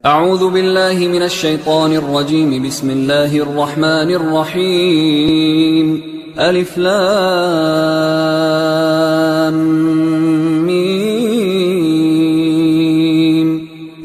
أعوذ بالله من الشيطان الرجيم. بسم الله الرحمن الرحيم. ألف لام ميم.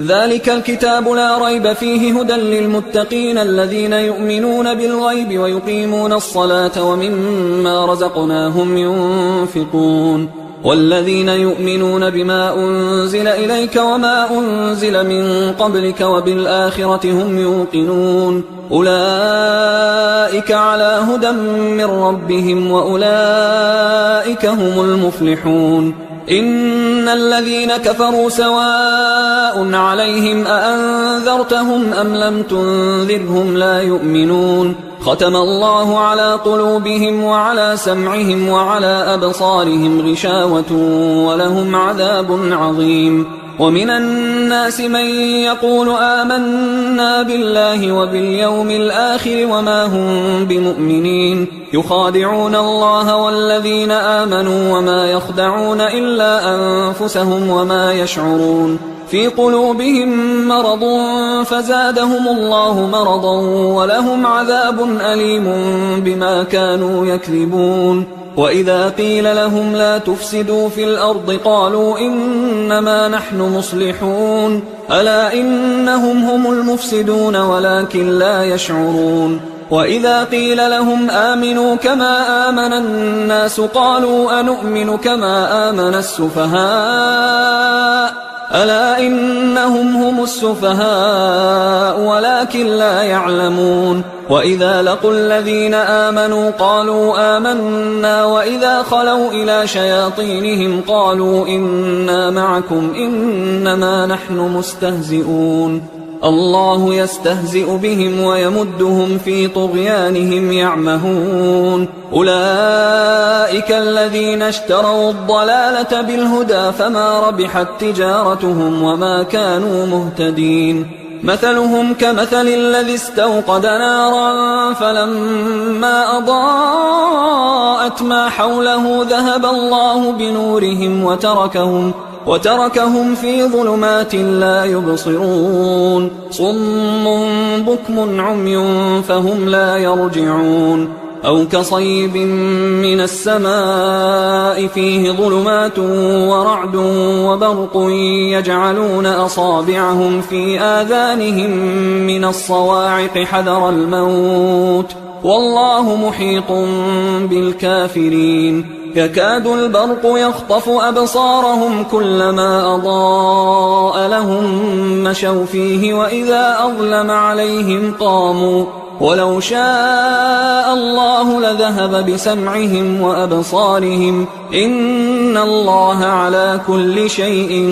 ذلك الكتاب لا ريب فيه هدى للمتقين الذين يؤمنون بالغيب ويقيمون الصلاة ومما رزقناهم ينفقون والذين يؤمنون بما أنزل إليك وما أنزل من قبلك وبالآخرة هم يوقنون أولئك على هدى من ربهم وأولئك هم المفلحون. إن الذين كفروا سواء عليهم أأنذرتهم أم لم تنذرهم لا يؤمنون. ختم الله على قلوبهم وعلى سمعهم وعلى أبصارهم غشاوة ولهم عذاب عظيم. ومن الناس من يقول آمنا بالله وباليوم الآخر وما هم بمؤمنين يخادعون الله والذين آمنوا وما يخدعون إلا أنفسهم وما يشعرون. في قلوبهم مرض فزادهم الله مرضا ولهم عذاب أليم بما كانوا يكذبون. وإذا قيل لهم لا تفسدوا في الأرض قالوا إنما نحن مصلحون ألا إنهم هم المفسدون ولكن لا يشعرون. وإذا قيل لهم آمنوا كما آمن الناس قالوا أنؤمن كما آمن السفهاء ألا إنهم هم السفهاء ولكن لا يعلمون. وإذا لقوا الذين آمنوا قالوا آمنا وإذا خلوا إلى شياطينهم قالوا إنا معكم إنما نحن مستهزئون. الله يستهزئ بهم ويمدهم في طغيانهم يعمهون. أولئك الذين اشتروا الضلالة بالهدى فما ربحت تجارتهم وما كانوا مهتدين. مثلهم كمثل الذي استوقد نارا فلما أضاءت ما حوله ذهب الله بنورهم وتركهم في ظلمات لا يبصرون. صم بكم عمي فهم لا يرجعون. أو كصيب من السماء فيه ظلمات ورعد وبرق يجعلون أصابعهم في آذانهم من الصواعق حذر الموت والله محيط بالكافرين. يكاد البرق يخطف أبصارهم كلما أضاء لهم مشوا فيه وإذا أظلم عليهم قاموا ولو شاء الله لذهب بسمعهم وأبصارهم إن الله على كل شيء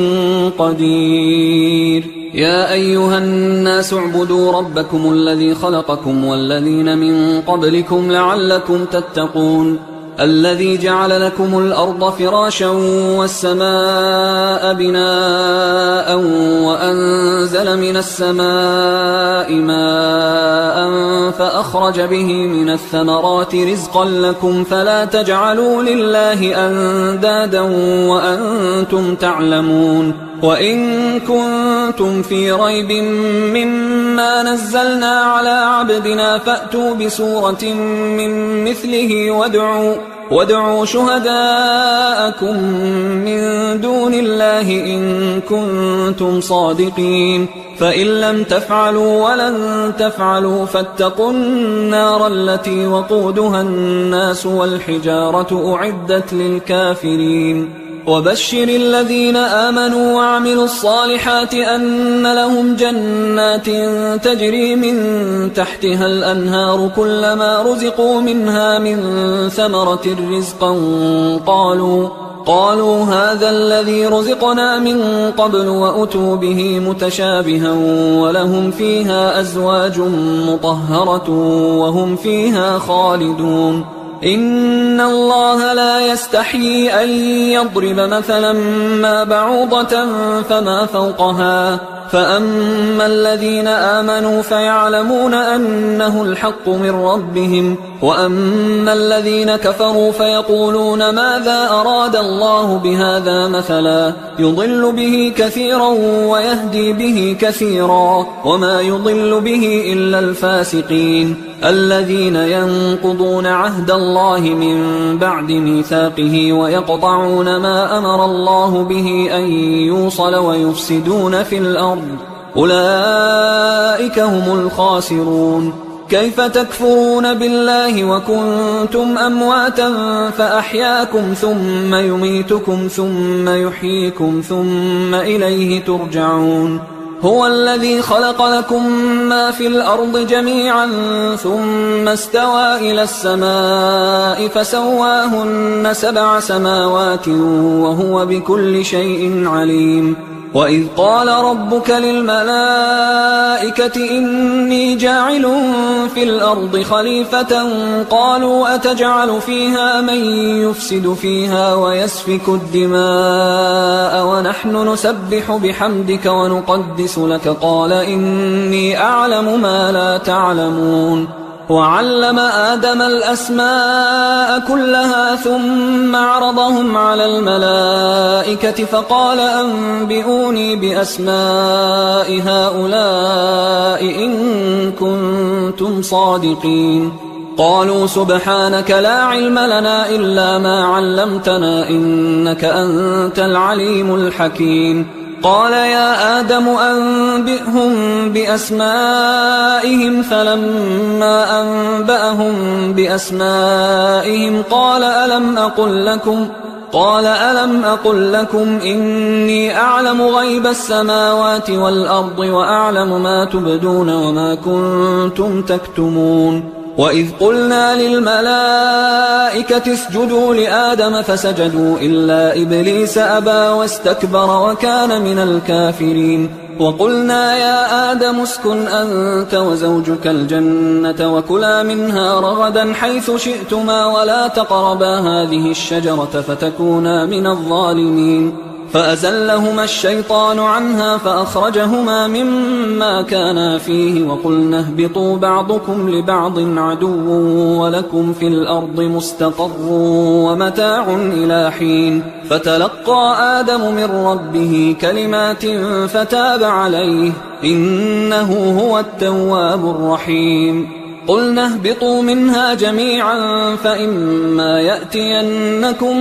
قدير. يا أيها الناس اعبدوا ربكم الذي خلقكم والذين من قبلكم لعلكم تتقون. الذي جعل لكم الأرض فراشا والسماء بناء وأنزل من السماء ماء فأخرج به من الثمرات رزقا لكم فلا تجعلوا لله أندادا وأنتم تعلمون. وإن كنتم في ريب مما نزلنا على عبدنا فأتوا بسورة من مثله وادعوا شهداءكم من دون الله إن كنتم صادقين. فإن لم تفعلوا ولن تفعلوا فاتقوا النار التي وقودها الناس والحجارة أعدت للكافرين. وبشر الذين آمنوا وعملوا الصالحات أن لهم جنات تجري من تحتها الأنهار كلما رزقوا منها من ثمرة رزقا قالوا هذا الذي رزقنا من قبل وأتوا به متشابها ولهم فيها أزواج مطهرة وهم فيها خالدون. إن الله لا يستحيي أن يضرب مثلا ما بعوضة فما فوقها فأما الذين آمنوا فيعلمون أنه الحق من ربهم وأما الذين كفروا فيقولون ماذا أراد الله بهذا مثلا يضل به كثيرا ويهدي به كثيرا وما يضل به إلا الفاسقين الذين ينقضون عهد الله من بعد ميثاقه ويقطعون ما أمر الله به أن يوصل ويفسدون في الأرض أولئك هم الخاسرون. كيف تكفرون بالله وكنتم أمواتا فأحياكم ثم يميتكم ثم يحييكم ثم إليه ترجعون. هو الذي خلق لكم ما في الأرض جميعا ثم استوى إلى السماء فسواهن 7 سماوات وهو بكل شيء عليم. وإذ قال ربك للملائكة إني جاعل في الأرض خليفة قالوا أتجعل فيها من يفسد فيها ويسفك الدماء ونحن نسبح بحمدك ونقدس لك قال إني أعلم ما لا تعلمون. وعلم آدم الأسماء كلها ثم عرضهم على الملائكة فقال أنبئوني بأسماء هؤلاء إن كنتم صادقين. قالوا سبحانك لا علم لنا إلا ما علمتنا إنك أنت العليم الحكيم. قال يا آدم أنبئهم بأسمائهم فلما أنبأهم بأسمائهم قال ألم أقل لكم إني أعلم غيب السماوات والأرض وأعلم ما تبدون وما كنتم تكتمون. وإذ قلنا للملائكة اسجدوا لآدم فسجدوا إلا إبليس أبى واستكبر وكان من الكافرين. وقلنا يا آدم اسكن أنت وزوجك الجنة وكلا منها رغدا حيث شئتما ولا تقربا هذه الشجرة فتكونا من الظالمين. فأزلهما الشيطان عنها فأخرجهما مما كانا فيه وقلنا اهبطوا بعضكم لبعض عدو ولكم في الأرض مستقر ومتاع إلى حين. فتلقى آدم من ربه كلمات فتاب عليه إنه هو التواب الرحيم. قلنا اهبطوا منها جميعا فإما يأتينكم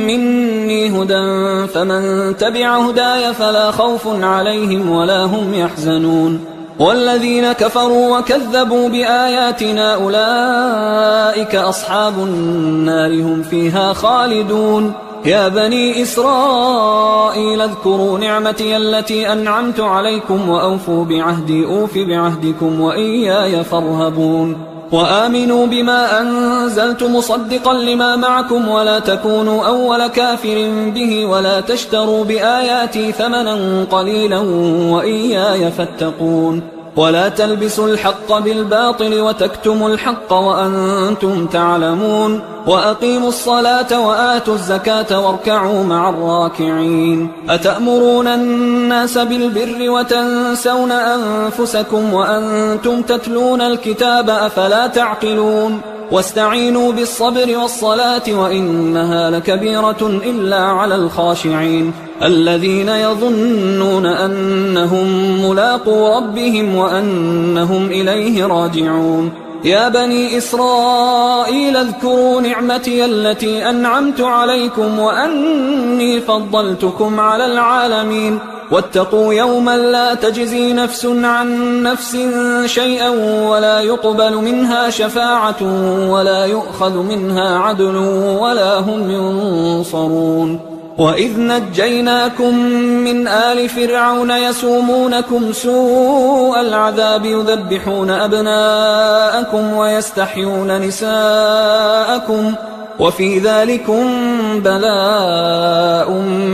مني هدى فمن تبع هداي فلا خوف عليهم ولا هم يحزنون. والذين كفروا وكذبوا بآياتنا أولئك أصحاب النار هم فيها خالدون. يا بني إسرائيل اذكروا نعمتي التي أنعمت عليكم وأوفوا بعهدي أوف بعهدكم وإياي فارهبون. وآمنوا بما أنزلت مصدقا لما معكم ولا تكونوا أول كافر به ولا تشتروا بآياتي ثمنا قليلا وإياي فاتقون. ولا تلبسوا الحق بالباطل وتكتموا الحق وأنتم تعلمون. وأقيموا الصلاة وآتوا الزكاة واركعوا مع الراكعين. أتأمرون الناس بالبر وتنسون أنفسكم وأنتم تتلون الكتاب أفلا تعقلون. واستعينوا بالصبر والصلاة وإنها لكبيرة إلا على الخاشعين الذين يظنون أنهم ملاقو ربهم وأنهم إليه راجعون. يا بني إسرائيل اذكروا نعمتي التي أنعمت عليكم وأني فضلتكم على العالمين. واتقوا يوما لا تجزي نفس عن نفس شيئا ولا يقبل منها شفاعة ولا يؤخذ منها عدل ولا هم ينصرون. وإذ نجيناكم من آل فرعون يسومونكم سوء العذاب يذبحون أبناءكم ويستحيون نساءكم وفي ذلكم بلاء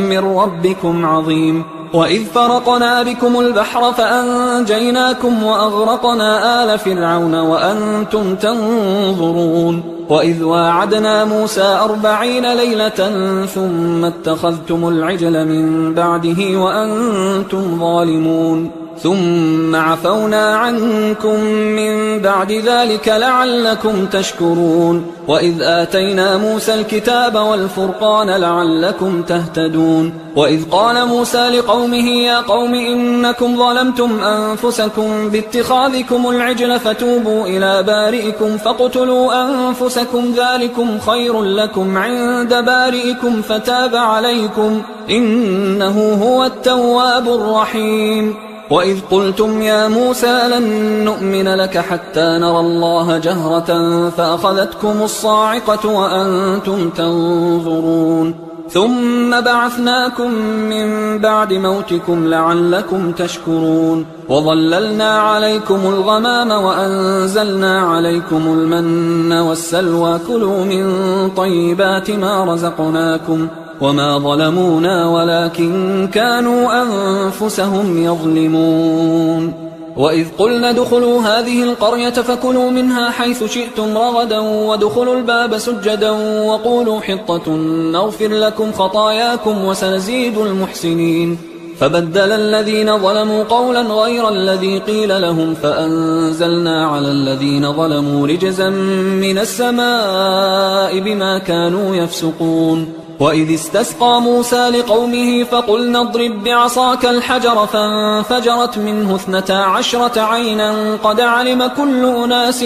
من ربكم عظيم. وإذ فرقنا بكم البحر فأنجيناكم وأغرقنا آل فرعون وأنتم تنظرون. وإذ واعدنا موسى 40 ليلة ثم اتخذتم العجل من بعده وأنتم ظالمون. ثم عفونا عنكم من بعد ذلك لعلكم تشكرون وإذ آتينا موسى الكتاب والفرقان لعلكم تهتدون وإذ قال موسى لقومه يا قوم إنكم ظلمتم أنفسكم باتخاذكم العجل فتوبوا إلى بارئكم فاقتلوا أنفسكم ذلكم خير لكم عند بارئكم فتاب عليكم إنه هو التواب الرحيم وإذ قلتم يا موسى لن نؤمن لك حتى نرى الله جهرة فأخذتكم الصاعقة وأنتم تنظرون ثم بعثناكم من بعد موتكم لعلكم تشكرون وظللنا عليكم الغمام وأنزلنا عليكم المن والسلوى كلوا من طيبات ما رزقناكم وما ظلمونا ولكن كانوا أنفسهم يظلمون وإذ قلنا ادخلوا هذه القرية فكلوا منها حيث شئتم رغدا وادخلوا الباب سجدا وقولوا حطة نغفر لكم خطاياكم وسنزيد المحسنين فبدل الذين ظلموا قولا غير الذي قيل لهم فأنزلنا على الذين ظلموا رجزا من السماء بما كانوا يفسقون وإذ استسقى موسى لقومه فقلنا اضرب بعصاك الحجر فانفجرت منه 12 عينا قد علم كل أناس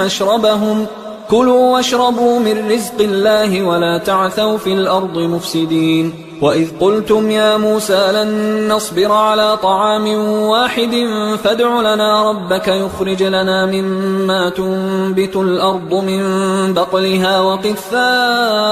مشربهم كلوا واشربوا من رزق الله ولا تعثوا في الأرض مفسدين وإذ قلتم يا موسى لن نصبر على طعام واحد فادع لنا ربك يخرج لنا مما تنبت الأرض من بقلها وقثائها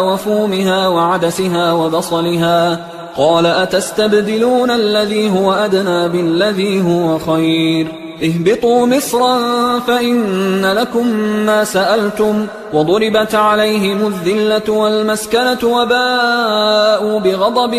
وفومها وعدسها وبصلها قال أتستبدلون الذي هو أدنى بالذي هو خير اهبطوا مصرا فإن لكم ما سألتم وضربت عليهم الذلة والمسكنة وباءوا بغضب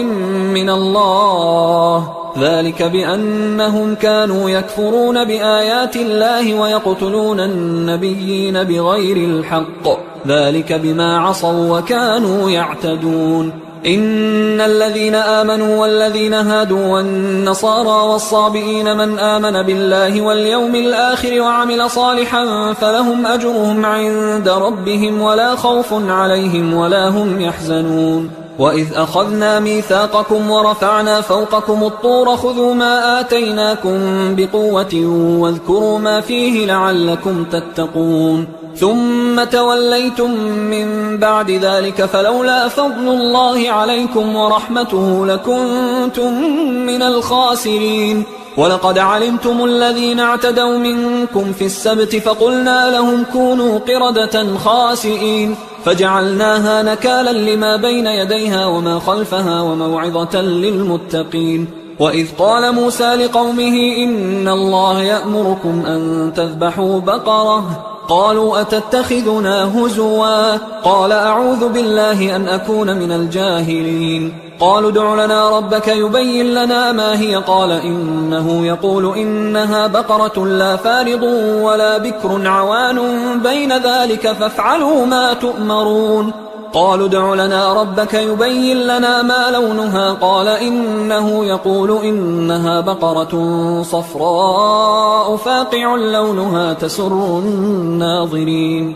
من الله ذلك بأنهم كانوا يكفرون بآيات الله ويقتلون النبيين بغير الحق ذلك بما عصوا وكانوا يعتدون إن الذين آمنوا والذين هادوا والنصارى والصابئين من آمن بالله واليوم الآخر وعمل صالحا فلهم أجرهم عند ربهم ولا خوف عليهم ولا هم يحزنون وإذ أخذنا ميثاقكم ورفعنا فوقكم الطور خذوا ما آتيناكم بقوة واذكروا ما فيه لعلكم تتقون ثم توليتم من بعد ذلك فلولا فضل الله عليكم ورحمته لكنتم من الخاسرين ولقد علمتم الذين اعتدوا منكم في السبت فقلنا لهم كونوا قردة خاسئين فجعلناها نكالا لما بين يديها وما خلفها وموعظة للمتقين وإذ قال موسى لقومه إن الله يأمركم أن تذبحوا بقرة قالوا أتتخذنا هزوا قال أعوذ بالله أن أكون من الجاهلين قالوا ادع لنا ربك يبين لنا ما هي قال إنه يقول إنها بقرة لا فارض ولا بكر عوان بين ذلك فافعلوا ما تؤمرون قالوا ادع لنا ربك يبين لنا ما لونها قال إنه يقول إنها بقرة صفراء فاقع لونها تسر الناظرين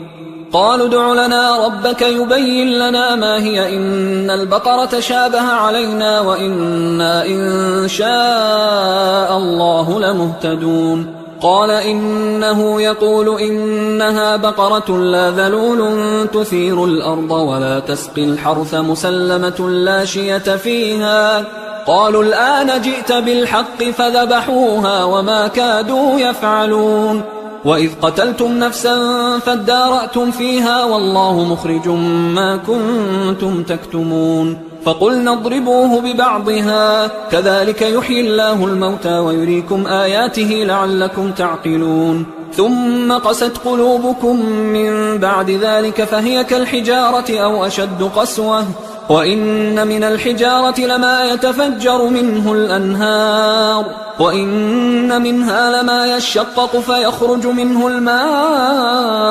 قالوا ادع لنا ربك يبين لنا ما هي إن البقرة شابه علينا وإنا إن شاء الله لمهتدون قال إنه يقول إنها بقرة لا ذلول تثير الأرض ولا تسقي الحرث مسلمة لا شية فيها قالوا الآن جئت بالحق فذبحوها وما كادوا يفعلون وإذ قتلتم نفسا فادارأتم فيها والله مخرج ما كنتم تكتمون فقلنا اضربوه ببعضها كذلك يحيي الله الموتى ويريكم آياته لعلكم تعقلون ثم قست قلوبكم من بعد ذلك فهي كالحجارة أو أشد قسوة وإن من الحجارة لما يتفجر منه الأنهار وإن منها لما يشقق فيخرج منه الماء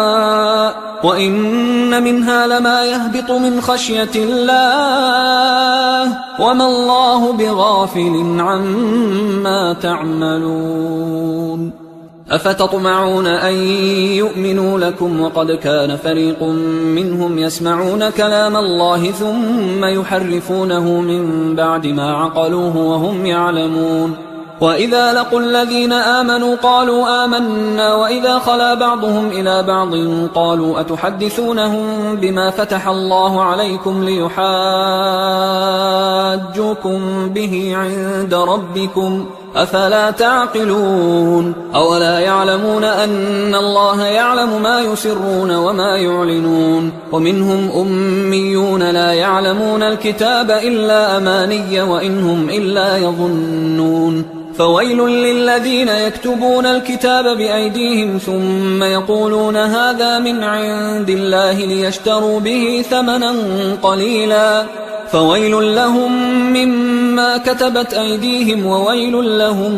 وإن منها لما يهبط من خشية الله وما الله بغافل عما تعملون. أفتطمعون أن يؤمنوا لكم وقد كان فريق منهم يسمعون كلام الله ثم يحرفونه من بعد ما عقلوه وهم يعلمون. وإذا لقوا الذين آمنوا قالوا آمنا وإذا خلا بعضهم إلى بعض قالوا أتحدثونهم بما فتح الله عليكم ليحاجوكم به عند ربكم أفلا تعقلون. أولا يعلمون أن الله يعلم ما يسرون وما يعلنون. ومنهم أميون لا يعلمون الكتاب إلا أماني وإنهم إلا يظنون. فويل للذين يكتبون الكتاب بأيديهم ثم يقولون هذا من عند الله ليشتروا به ثمنا قليلا فويل لهم مما كتبت أيديهم وويل لهم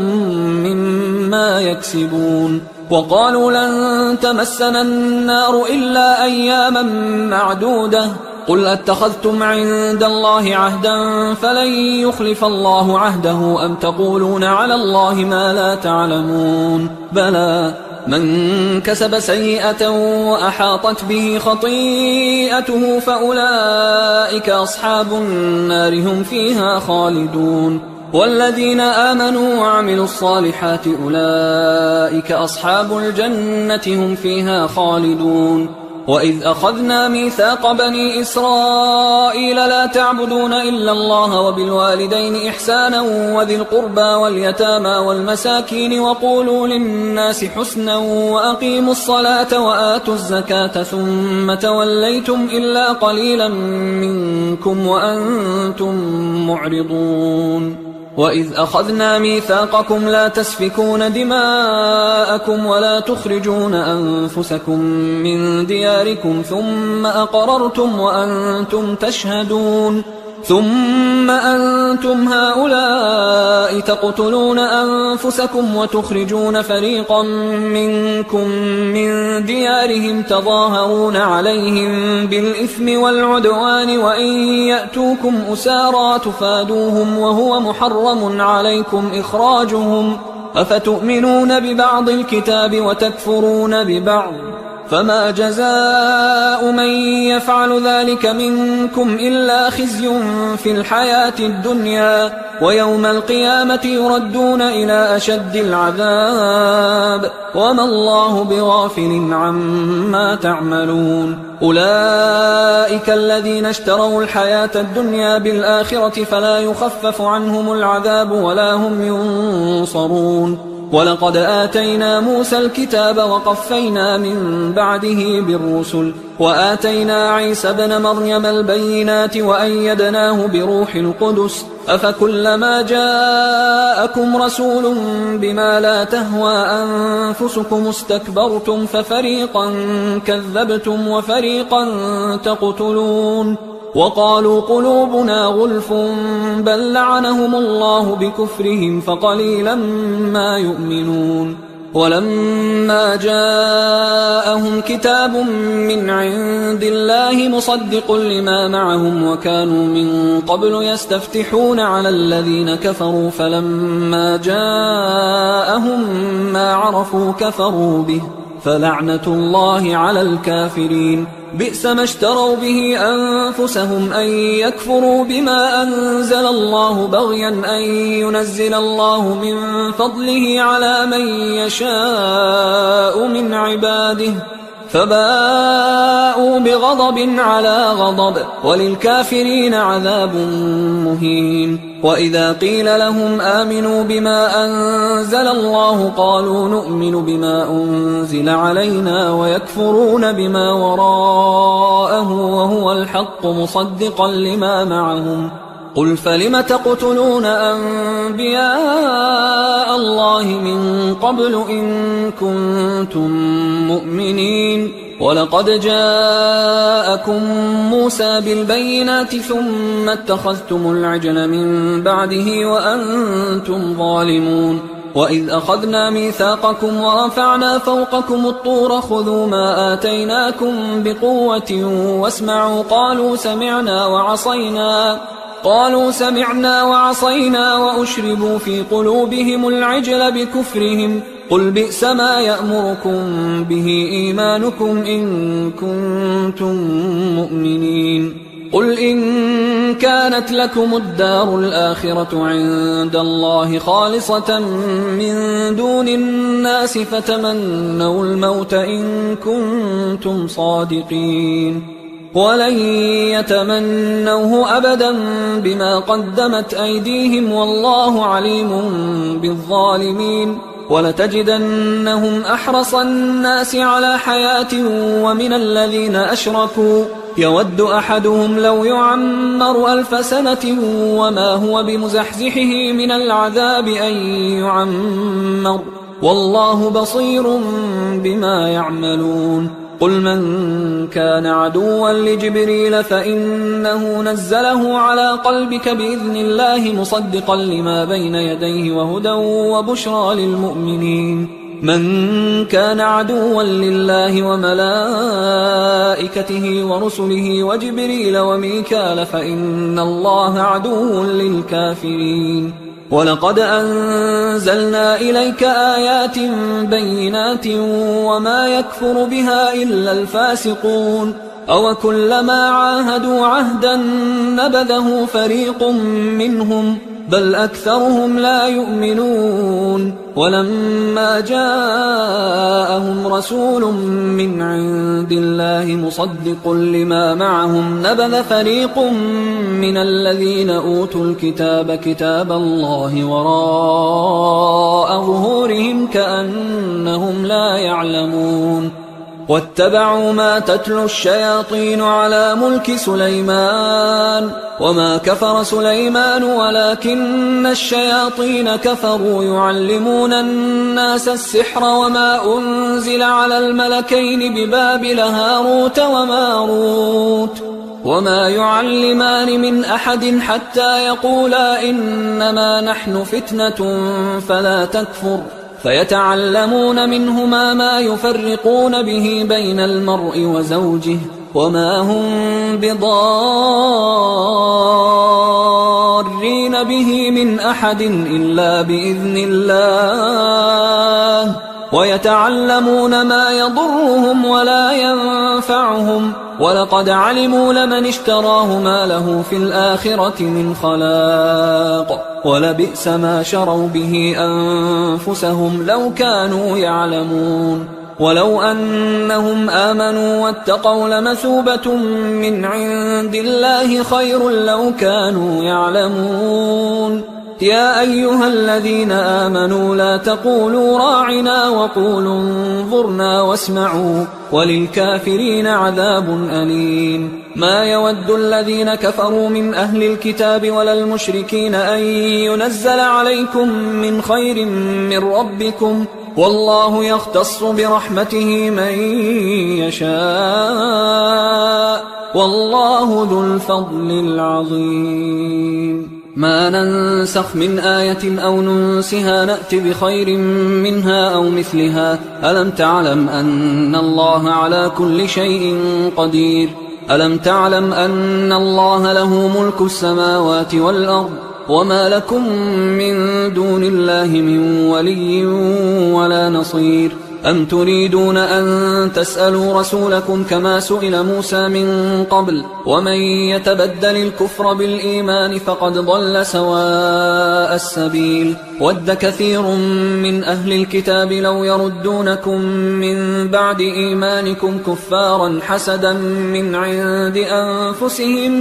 مما يكسبون. وقالوا لن تمسنا النار إلا أياما معدودة قل أتخذتم عند الله عهدا فلن يخلف الله عهده أم تقولون على الله ما لا تعلمون. بلى من كسب سيئة وأحاطت به خطيئته فأولئك أصحاب النار هم فيها خالدون. والذين آمنوا وعملوا الصالحات أولئك أصحاب الجنة هم فيها خالدون. وإذ أخذنا ميثاق بني إسرائيل لا تعبدون إلا الله وبالوالدين إحسانا وذي القربى واليتامى والمساكين وقولوا للناس حسنا وأقيموا الصلاة وآتوا الزكاة ثم توليتم إلا قليلا منكم وأنتم معرضون. وإذ أخذنا ميثاقكم لا تسفكون دماءكم ولا تخرجون أنفسكم من دياركم ثم أقررتم وأنتم تشهدون ثم أنتم هؤلاء تقتلون أنفسكم وتخرجون فريقا منكم من ديارهم تظاهرون عليهم بالإثم والعدوان وإن يأتوكم أسارى تفادوهم وهو محرم عليكم إخراجهم أفتؤمنون ببعض الكتاب وتكفرون ببعض فما جزاء من يفعل ذلك منكم إلا خزي في الحياة الدنيا ويوم القيامة يردون إلى أشد العذاب وما الله بغافل عما تعملون. أولئك الذين اشتروا الحياة الدنيا بالآخرة فلا يخفف عنهم العذاب ولا هم ينصرون. ولقد آتينا موسى الكتاب وقفينا من بعده بالرسل وآتينا عيسى ابن مريم البينات وأيدناه بروح القدس أفكلما جاءكم رسول بما لا تهوى أنفسكم استكبرتم ففريقا كذبتم وفريقا تقتلون. وقالوا قلوبنا غلف بل لعنهم الله بكفرهم فقليلا ما يؤمنون. ولما جاءهم كتاب من عند الله مصدق لما معهم وكانوا من قبل يستفتحون على الذين كفروا فلما جاءهم ما عرفوا كفروا به فلعنة الله على الكافرين. بئس ما اشتروا به أنفسهم أن يكفروا بما أنزل الله بغيا أن ينزل الله من فضله على من يشاء من عباده فباءوا بغضب على غضب وللكافرين عذاب مهين. وإذا قيل لهم آمنوا بما أنزل الله قالوا نؤمن بما أنزل علينا ويكفرون بما وراءه وهو الحق مصدقا لما معهم. قل فلم تقتلون أنبياء الله من قبل إن كنتم مؤمنين ولقد جاءكم موسى بالبينات ثم اتخذتم العجل من بعده وأنتم ظالمون وإذ أخذنا ميثاقكم ورفعنا فوقكم الطور خذوا ما آتيناكم بقوة واسمعوا قالوا سمعنا وعصينا وأشربوا في قلوبهم العجل بكفرهم قل بئس ما يأمركم به إيمانكم إن كنتم مؤمنين قل إن كانت لكم الدار الآخرة عند الله خالصة من دون الناس فتمنوا الموت إن كنتم صادقين ولن يتمنوه أبدا بما قدمت أيديهم والله عليم بالظالمين ولتجدنهم أحرص الناس على حياة ومن الذين أشركوا يود أحدهم لو يعمر 1000 سنة وما هو بمزحزحه من العذاب أن يعمر والله بصير بما يعملون قل من كان عدوا لجبريل فإنه نزله على قلبك بإذن الله مصدقا لما بين يديه وهدى وبشرى للمؤمنين من كان عدوا لله وملائكته ورسله وجبريل وميكال فإن الله عدو للكافرين ولقد أنزلنا إليك آيات بينات وما يكفر بها إلا الفاسقون أوكلما عاهدوا عهدا نبذه فريق منهم بل أكثرهم لا يؤمنون ولما جاءهم رسول من عند الله مصدق لما معهم نبذ فريق من الذين أوتوا الكتاب كتاب الله وراء ظهورهم كأنهم لا يعلمون واتبعوا ما تتلو الشياطين على ملك سليمان وما كفر سليمان ولكن الشياطين كفروا يعلمون الناس السحر وما أنزل على الملكين ببابل هاروت وماروت وما يعلمان من أحد حتى يقولا إنما نحن فتنة فلا تكفر فيتعلمون منهما ما يفرقون به بين المرء وزوجه وما هم بضارين به من أحد إلا بإذن الله ويتعلمون ما يضرهم ولا ينفعهم ولقد علموا لمن اشتراه ما له في الآخرة من خلاق ولبئس ما شروا به أنفسهم لو كانوا يعلمون ولو أنهم آمنوا واتقوا لمثوبة من عند الله خير لو كانوا يعلمون يا أيها الذين آمنوا لا تقولوا راعنا وقولوا انظرنا واسمعوا وللكافرين عذاب أليم ما يود الذين كفروا من أهل الكتاب ولا المشركين أن ينزل عليكم من خير من ربكم والله يختص برحمته من يشاء والله ذو الفضل العظيم ما ننسخ من آية أو ننسها نأت بخير منها أو مثلها ألم تعلم أن الله على كل شيء قدير ألم تعلم أن الله له ملك السماوات والأرض وما لكم من دون الله من ولي ولا نصير أم تريدون أن تسألوا رسولكم كما سئل موسى من قبل ومن يتبدل الكفر بالإيمان فقد ضل سواء السبيل ود كثير من أهل الكتاب لو يردونكم من بعد إيمانكم كفارا حسدا من عند أنفسهم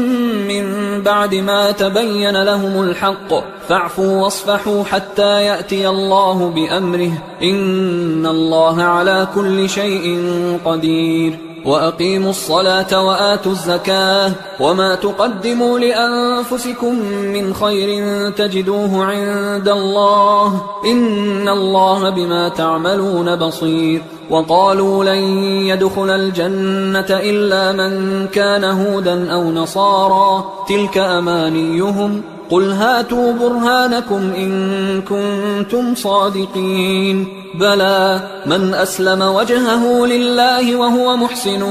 من بعد ما تبين لهم الحق فاعفوا واصفحوا حتى يأتي الله بأمره إن الله على كل شيء قدير وأقيموا الصلاة وآتوا الزكاة وما تقدموا لأنفسكم من خير تجدوه عند الله إن الله بما تعملون بصير وقالوا لن يدخل الجنة إلا من كان هودا أو نصارى تلك أمانيهم قل هاتوا برهانكم إن كنتم صادقين بلى من أسلم وجهه لله وهو محسن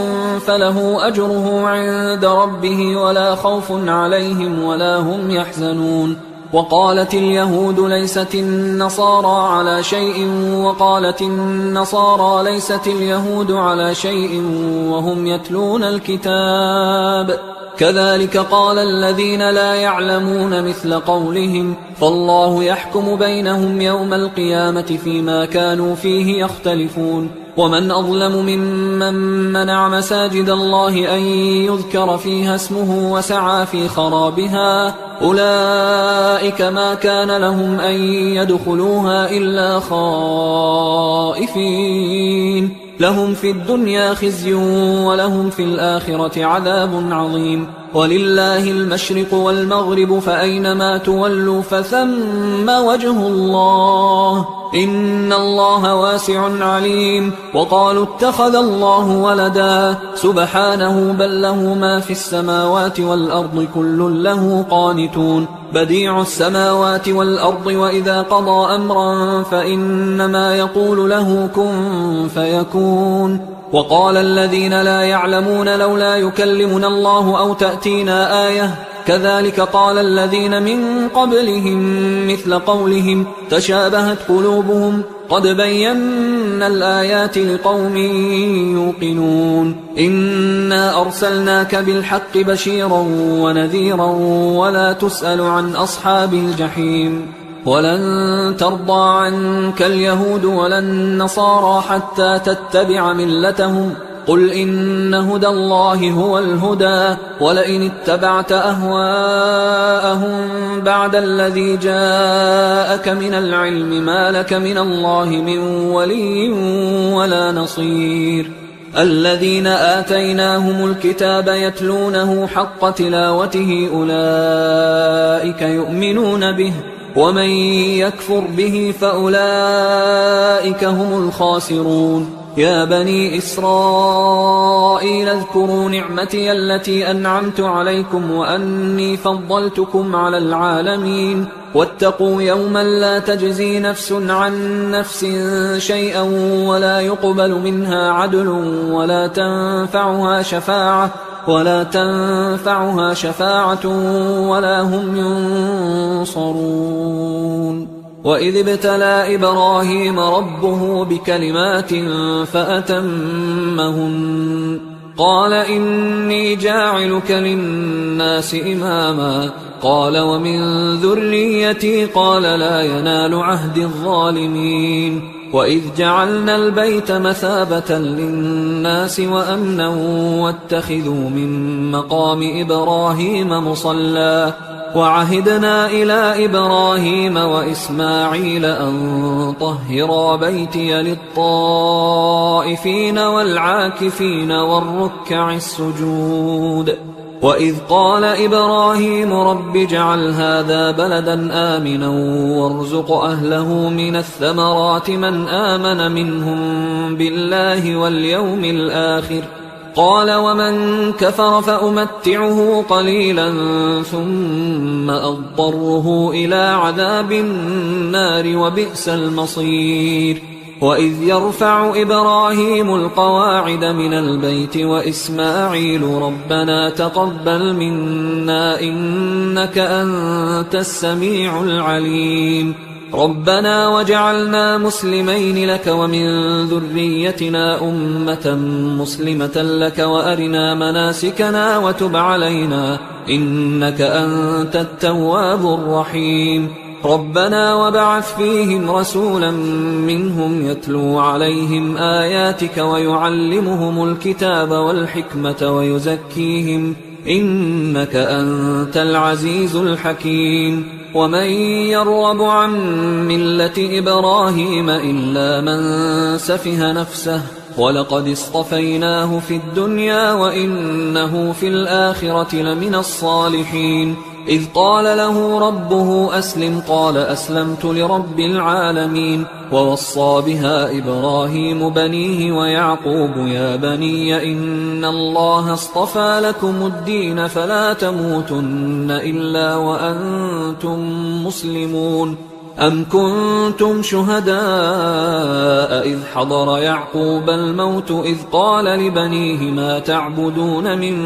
فله أجره عند ربه ولا خوف عليهم ولا هم يحزنون وقالت اليهود ليست النصارى على شيء وقالت النصارى ليست اليهود على شيء وهم يتلون الكتاب كذلك قال الذين لا يعلمون مثل قولهم فالله يحكم بينهم يوم القيامة فيما كانوا فيه يختلفون ومن أظلم ممن منع مساجد الله أن يذكر فيها اسمه وسعى في خرابها أولئك ما كان لهم أن يدخلوها إلا خائفين لهم في الدنيا خزي ولهم في الآخرة عذاب عظيم ولله المشرق والمغرب فأينما تولوا فثم وجه الله إن الله واسع عليم وقالوا اتخذ الله ولدا سبحانه بل له ما في السماوات والأرض كل له قانتون بديع السماوات والأرض وإذا قضى أمرا فإنما يقول له كن فيكون وقال الذين لا يعلمون لولا يكلمنا الله أو تأتينا آية كذلك قال الذين من قبلهم مثل قولهم تشابهت قلوبهم قد بينا الآيات لقوم يوقنون إنا أرسلناك بالحق بشيرا ونذيرا ولا تسأل عن أصحاب الجحيم ولن ترضى عنك اليهود ولا النصارى حتى تتبع ملتهم قل إن هدى الله هو الهدى ولئن اتبعت أهواءهم بعد الذي جاءك من العلم ما لك من الله من ولي ولا نصير الذين آتيناهم الكتاب يتلونه حق تلاوته أولئك يؤمنون به ومن يكفر به فأولئك هم الخاسرون يا بني إسرائيل اذكروا نعمتي التي أنعمت عليكم وأني فضلتكم على العالمين واتقوا يوما لا تجزي نفس عن نفس شيئا ولا يقبل منها عدل ولا تنفعها شفاعة ولا هم ينصرون وإذ ابتلى إبراهيم ربه بكلمات فأتمهن قال إني جاعلك للناس إماما قال ومن ذريتي قال لا ينال عهد الظالمين وإذ جعلنا البيت مثابة للناس وأمنا واتخذوا من مقام إبراهيم مصلى وعهدنا إلى إبراهيم وإسماعيل أن طهرا بيتي للطائفين والعاكفين والركع السجود وإذ قال إبراهيم رب اجعل هذا بلدا آمنا وارزق أهله من الثمرات من آمن منهم بالله واليوم الآخر قال ومن كفر فأمتعه قليلا ثم أضطره إلى عذاب النار وبئس المصير وإذ يرفع إبراهيم القواعد من البيت وإسماعيل ربنا تقبل منا إنك أنت السميع العليم ربنا وجعلنا مسلمين لك ومن ذريتنا أمة مسلمة لك وأرنا مناسكنا وتب علينا إنك أنت التواب الرحيم ربنا وبعث فيهم رسولا منهم يتلو عليهم آياتك ويعلمهم الكتاب والحكمة ويزكيهم إنك أنت العزيز الحكيم ومن يرغب عن ملة إبراهيم إلا من سفه نفسه ولقد اصطفيناه في الدنيا وإنه في الآخرة لمن الصالحين إذ قال له ربه أسلم قال أسلمت لرب العالمين. ووصى بها إبراهيم بنيه ويعقوب يا بني إن الله اصطفى لكم الدين فلا تموتن إلا وأنتم مسلمون. أم كنتم شهداء إذ حضر يعقوب الموت إذ قال لبنيه ما تعبدون من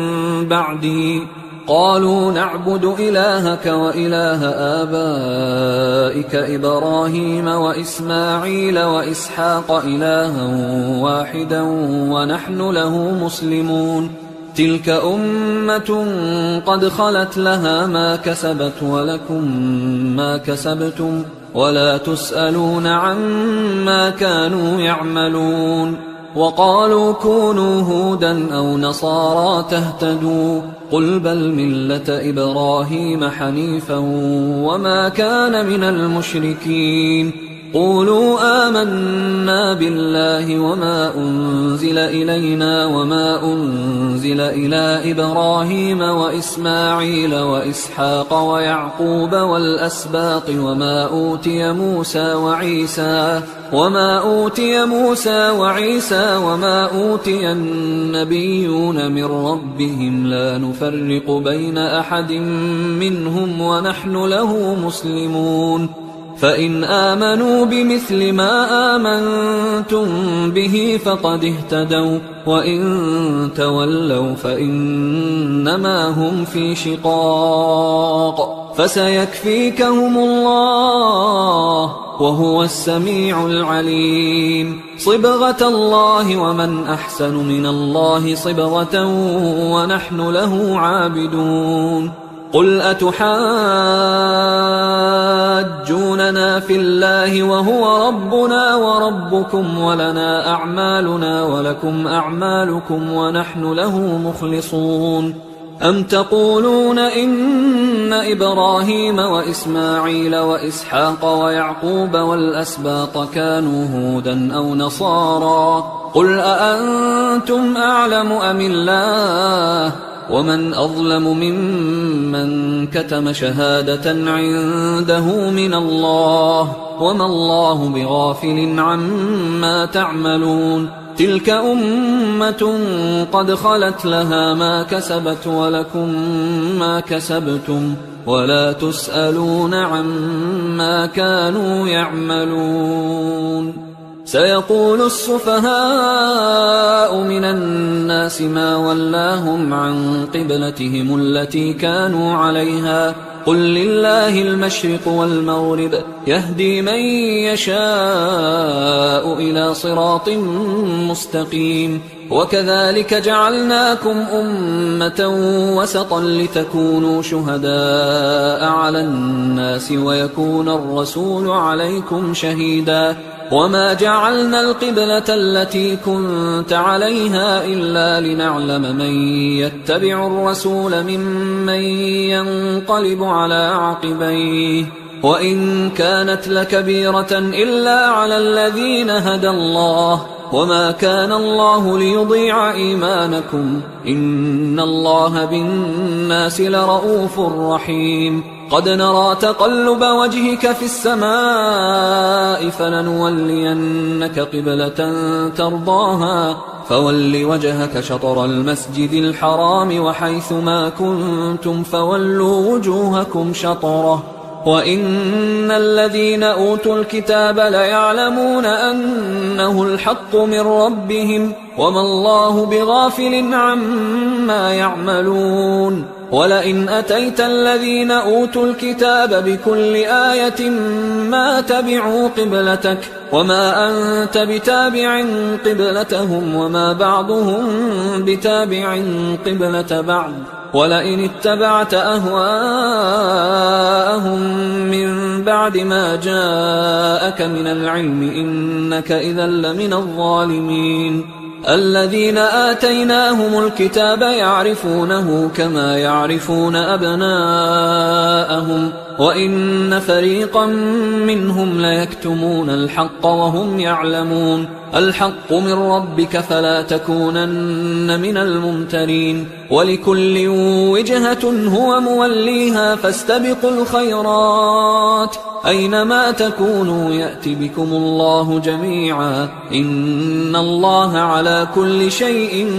بعدي قالوا نعبد إلهك وإله آبائك إبراهيم وإسماعيل وإسحاق إلها واحدا ونحن له مسلمون. تلك أمة قد خلت لها ما كسبت ولكم ما كسبتم ولا تسألون عما كانوا يعملون. وقالوا كونوا هودا أو نصارى تهتدوا قل بل ملة إبراهيم حنيفا وما كان من المشركين. قولوا آمنا بالله وما أنزل إلينا وما أنزل إلى إبراهيم وإسماعيل وإسحاق ويعقوب والأسباط وما أوتي موسى وعيسى وما أوتي النبيون من ربهم لا نفرق بين أحد منهم ونحن له مسلمون. فإن آمنوا بمثل ما آمنتم به فقد اهتدوا وإن تولوا فإنما هم في شقاق فسيكفيكهم الله وهو السميع العليم. صبغة الله ومن أحسن من الله صبغة ونحن له عابدون. قل أتحاجوننا في الله وهو ربنا وربكم ولنا أعمالنا ولكم أعمالكم ونحن له مخلصون. أم تقولون إن إبراهيم وإسماعيل وإسحاق ويعقوب والأسباط كانوا هودا أو نصارى قل أأنتم أعلم أم الله ومن أظلم ممن كتم شهادة عنده من الله وما الله بغافل عما تعملون. تلك أمة قد خلت لها ما كسبت ولكم ما كسبتم ولا تسألون عما كانوا يعملون. سيقول السفهاء من الناس ما ولاهم عن قبلتهم التي كانوا عليها قل لله المشرق والمغرب يهدي من يشاء إلى صراط مستقيم. وكذلك جعلناكم أمة وسطا لتكونوا شهداء على الناس ويكون الرسول عليكم شهيدا. وما جعلنا القبلة التي كنت عليها إلا لنعلم من يتبع الرسول ممن ينقلب على عقبيه وإن كانت لكبيرة إلا على الذين هدى الله وما كان الله ليضيع إيمانكم إن الله بالناس لرؤوف رحيم. قد نرى تقلب وجهك في السماء فلنولينك قبلة ترضاها فول وجهك شطر المسجد الحرام وحيث ما كنتم فولوا وجوهكم شطره وإن الذين أوتوا الكتاب ليعلمون أنه الحق من ربهم وما الله بغافل عما يعملون. ولئن أتيت الذين أوتوا الكتاب بكل آية ما تبعوا قبلتك وما أنت بتابع قبلتهم وما بعضهم بتابع قبلة بعض ولئن اتبعت أهواءهم من بعد ما جاءك من العلم إنك إذا لمن الظالمين. الذين آتيناهم الكتاب يعرفونه كما يعرفون أبناءهم وإن فريقا منهم ليكتمون الحق وهم يعلمون الحق من ربك فلا تكونن من الممترين ولكل وجهة هو موليها فاستبقوا الخيرات أينما تكونوا يأت بكم الله جميعا إن الله على كل شيء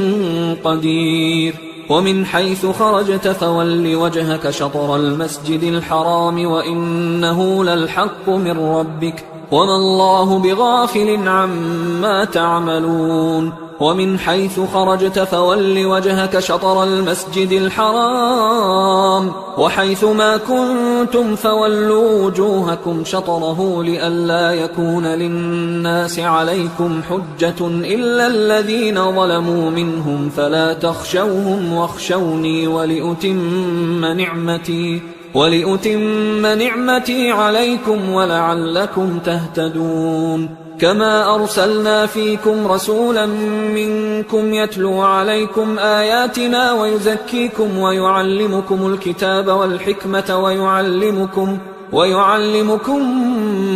قدير ومن حيث خرجت فول وجهك شطر المسجد الحرام وإنه للحق من ربك وما الله بغافل عما تعملون ومن حيث خرجت فول وجهك شطر المسجد الحرام وحيث ما كنتم فولوا وجوهكم شطره لئلا يكون للناس عليكم حجة إلا الذين ظلموا منهم فلا تخشوهم واخشوني ولأتم نعمتي عليكم ولعلكم تهتدون كما أرسلنا فيكم رسولا منكم يتلو عليكم آياتنا ويزكيكم ويعلمكم الكتاب والحكمة ويعلمكم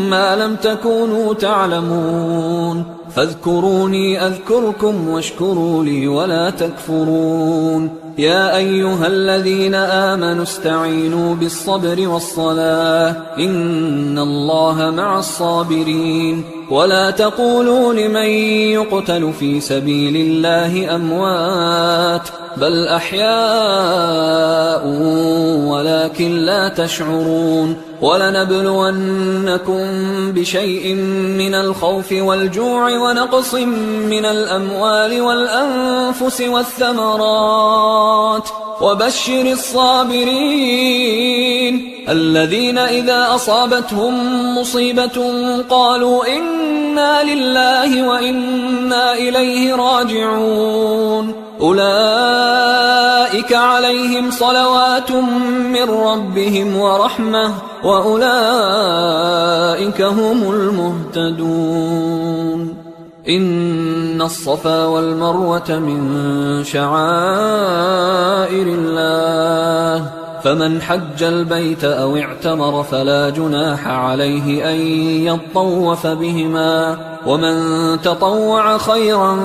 ما لم تكونوا تعلمون فاذكروني أذكركم واشكروا لي ولا تكفرون يا أيها الذين آمنوا استعينوا بالصبر والصلاة إن الله مع الصابرين ولا تقولوا لمن يقتل في سبيل الله أموات بل أحياء ولكن لا تشعرون ولنبلونكم بشيء من الخوف والجوع ونقص من الأموال والأنفس والثمرات وبشر الصابرين الذين إذا أصابتهم مصيبة قالوا إنا لله وإنا إليه راجعون أولئك عليهم صلوات من ربهم ورحمة وأولئك هم المهتدون إن الصفا والمروة من شعائر الله فمن حج البيت أو اعتمر فلا جناح عليه أن يطوف بهما ومن تطوع خيرا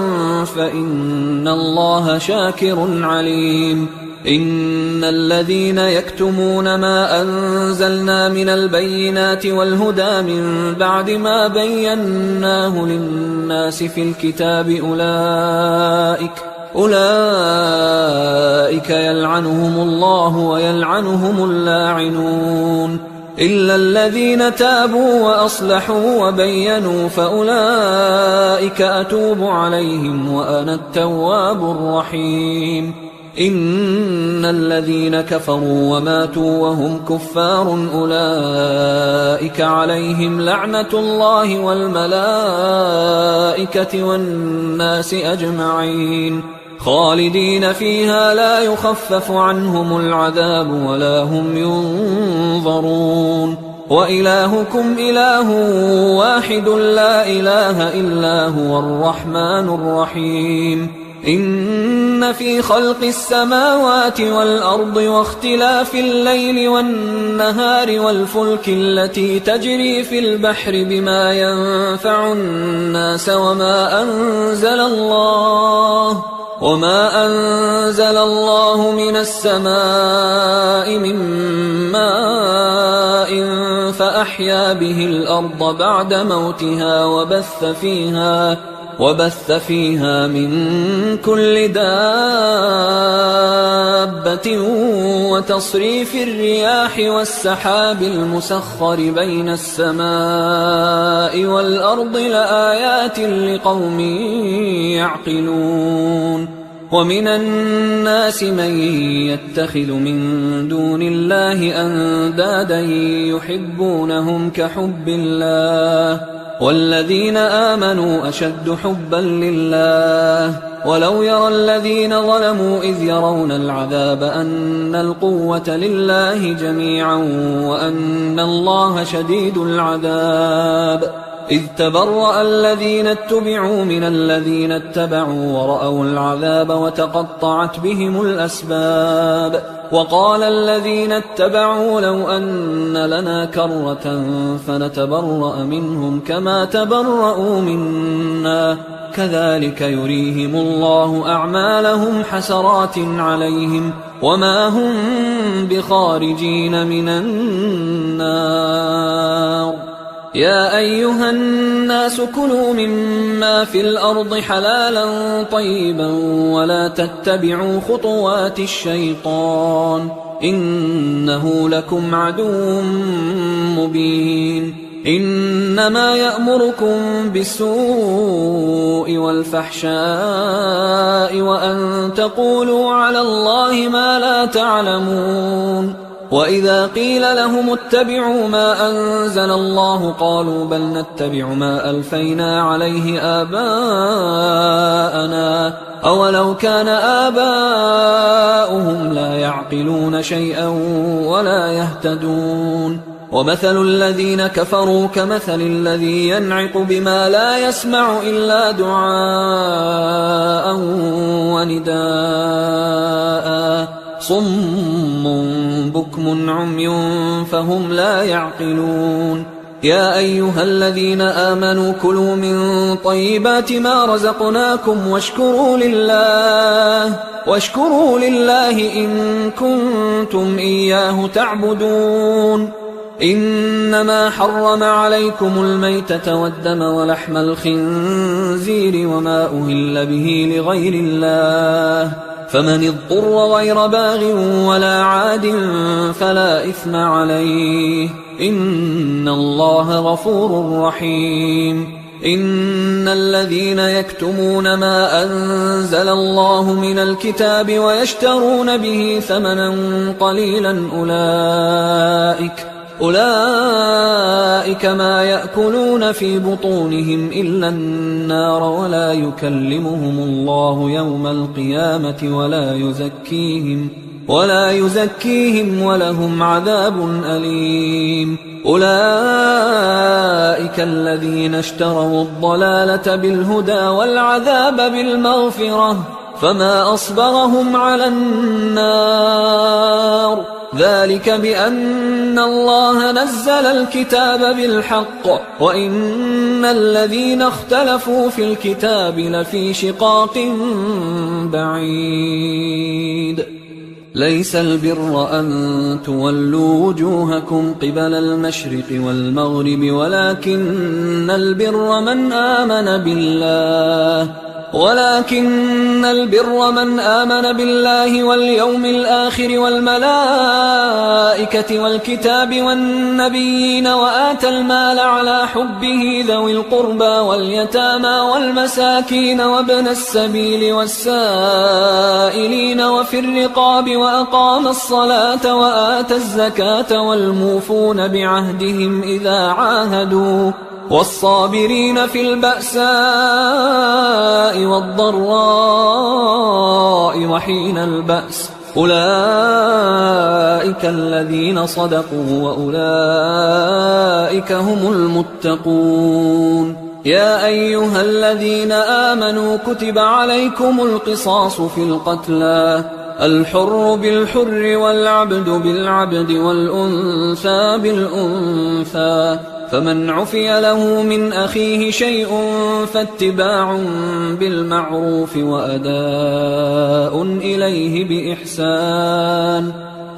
فإن الله شاكر عليم إن الذين يكتمون ما أنزلنا من البينات والهدى من بعد ما بيناه للناس في الكتاب أولئك يلعنهم الله ويلعنهم اللاعنون إلا الذين تابوا وأصلحوا وبينوا فأولئك أتوب عليهم وأنا التواب الرحيم إن الذين كفروا وماتوا وهم كفار أولئك عليهم لعنة الله والملائكة والناس أجمعين خالدين فيها لا يخفف عنهم العذاب ولا هم ينظرون وإلهكم إله واحد لا إله إلا هو الرحمن الرحيم إن في خلق السماوات والأرض واختلاف الليل والنهار والفلك التي تجري في البحر بما ينفع الناس وما أنزل الله من السماء من ماء فأحيا به الأرض بعد موتها وبث فيها من كل دابة وتصريف الرياح والسحاب المسخر بين السماء والأرض لآيات لقوم يعقلون ومن الناس من يتخذ من دون الله أندادا يحبونهم كحب الله والذين آمنوا أشد حبا لله ولو يرى الذين ظلموا إذ يرون العذاب أن القوة لله جميعا وأن الله شديد العذاب إذ تبرأ الذين اتبعوا من الذين اتبعوا ورأوا العذاب وتقطعت بهم الأسباب وقال الذين اتبعوا لو أن لنا كرة فنتبرأ منهم كما تبرأوا منا كذلك يريهم الله أعمالهم حسرات عليهم وما هم بخارجين من النار يا أيها الناس كلوا مما في الأرض حلالا طيبا ولا تتبعوا خطوات الشيطان إنه لكم عدو مبين إنما يأمركم بالسوء والفحشاء وأن تقولوا على الله ما لا تعلمون وإذا قيل لهم اتبعوا ما أنزل الله قالوا بل نتبع ما ألفينا عليه آباءنا أولو كان آباؤهم لا يعقلون شيئا ولا يهتدون ومثل الذين كفروا كمثل الذي ينعق بما لا يسمع إلا دعاء ونداء صم بكم عمي فهم لا يعقلون يا أيها الذين آمنوا كلوا من طيبات ما رزقناكم واشكروا لله إن كنتم إياه تعبدون إنما حرم عليكم الميتة والدم ولحم الخنزير وما أهل به لغير الله فمن اضطر غير باغ ولا عاد فلا إثم عليه إن الله غفور رحيم إن الذين يكتمون ما أنزل الله من الكتاب ويشترون به ثمنا قليلا أولئك ما يأكلون في بطونهم إلا النار ولا يكلمهم الله يوم القيامة ولا يزكيهم ولهم عذاب أليم أولئك الذين اشتروا الضلالة بالهدى والعذاب بالمغفرة فما أصبرهم على النار ذلك بأن الله نزل الكتاب بالحق وإن الذين اختلفوا في الكتاب لفي شقاق بعيد ليس البر أن تولوا وجوهكم قبل المشرق والمغرب ولكن البر من آمن بالله واليوم الآخر والملائكة والكتاب والنبيين وآتى المال على حبه ذوي القربى واليتامى والمساكين وابن السبيل والسائلين وفي الرقاب وأقام الصلاة وآتى الزكاة والموفون بعهدهم إذا عاهدوا والصابرين في البأساء والضراء وحين البأس أولئك الذين صدقوا وأولئك هم المتقون يا أيها الذين آمنوا كتب عليكم القصاص في القتلى الحر بالحر والعبد بالعبد والأنثى بالأنثى فمن عفي له من أخيه شيء فاتباع بالمعروف وأداء إليه بإحسان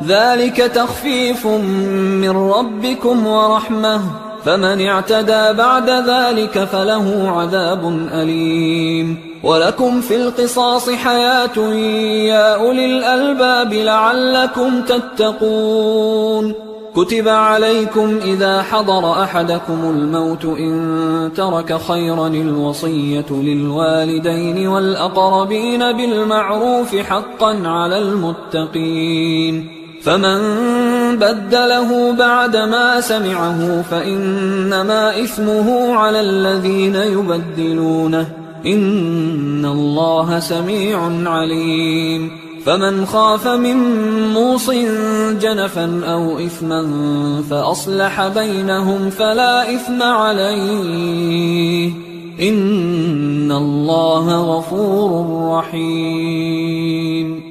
ذلك تخفيف من ربكم ورحمة فمن اعتدى بعد ذلك فله عذاب أليم ولكم في القصاص حياة يا أولي الألباب لعلكم تتقون كتب عليكم إذا حضر أحدكم الموت إن ترك خيرا الوصية للوالدين والأقربين بالمعروف حقا على المتقين فمن بدله بعدما سمعه فإنما إثمه على الذين يبدلونه إن الله سميع عليم فمن خاف من موص جنفا أو إثما فأصلح بينهم فلا إثم عليه إن الله غفور رحيم.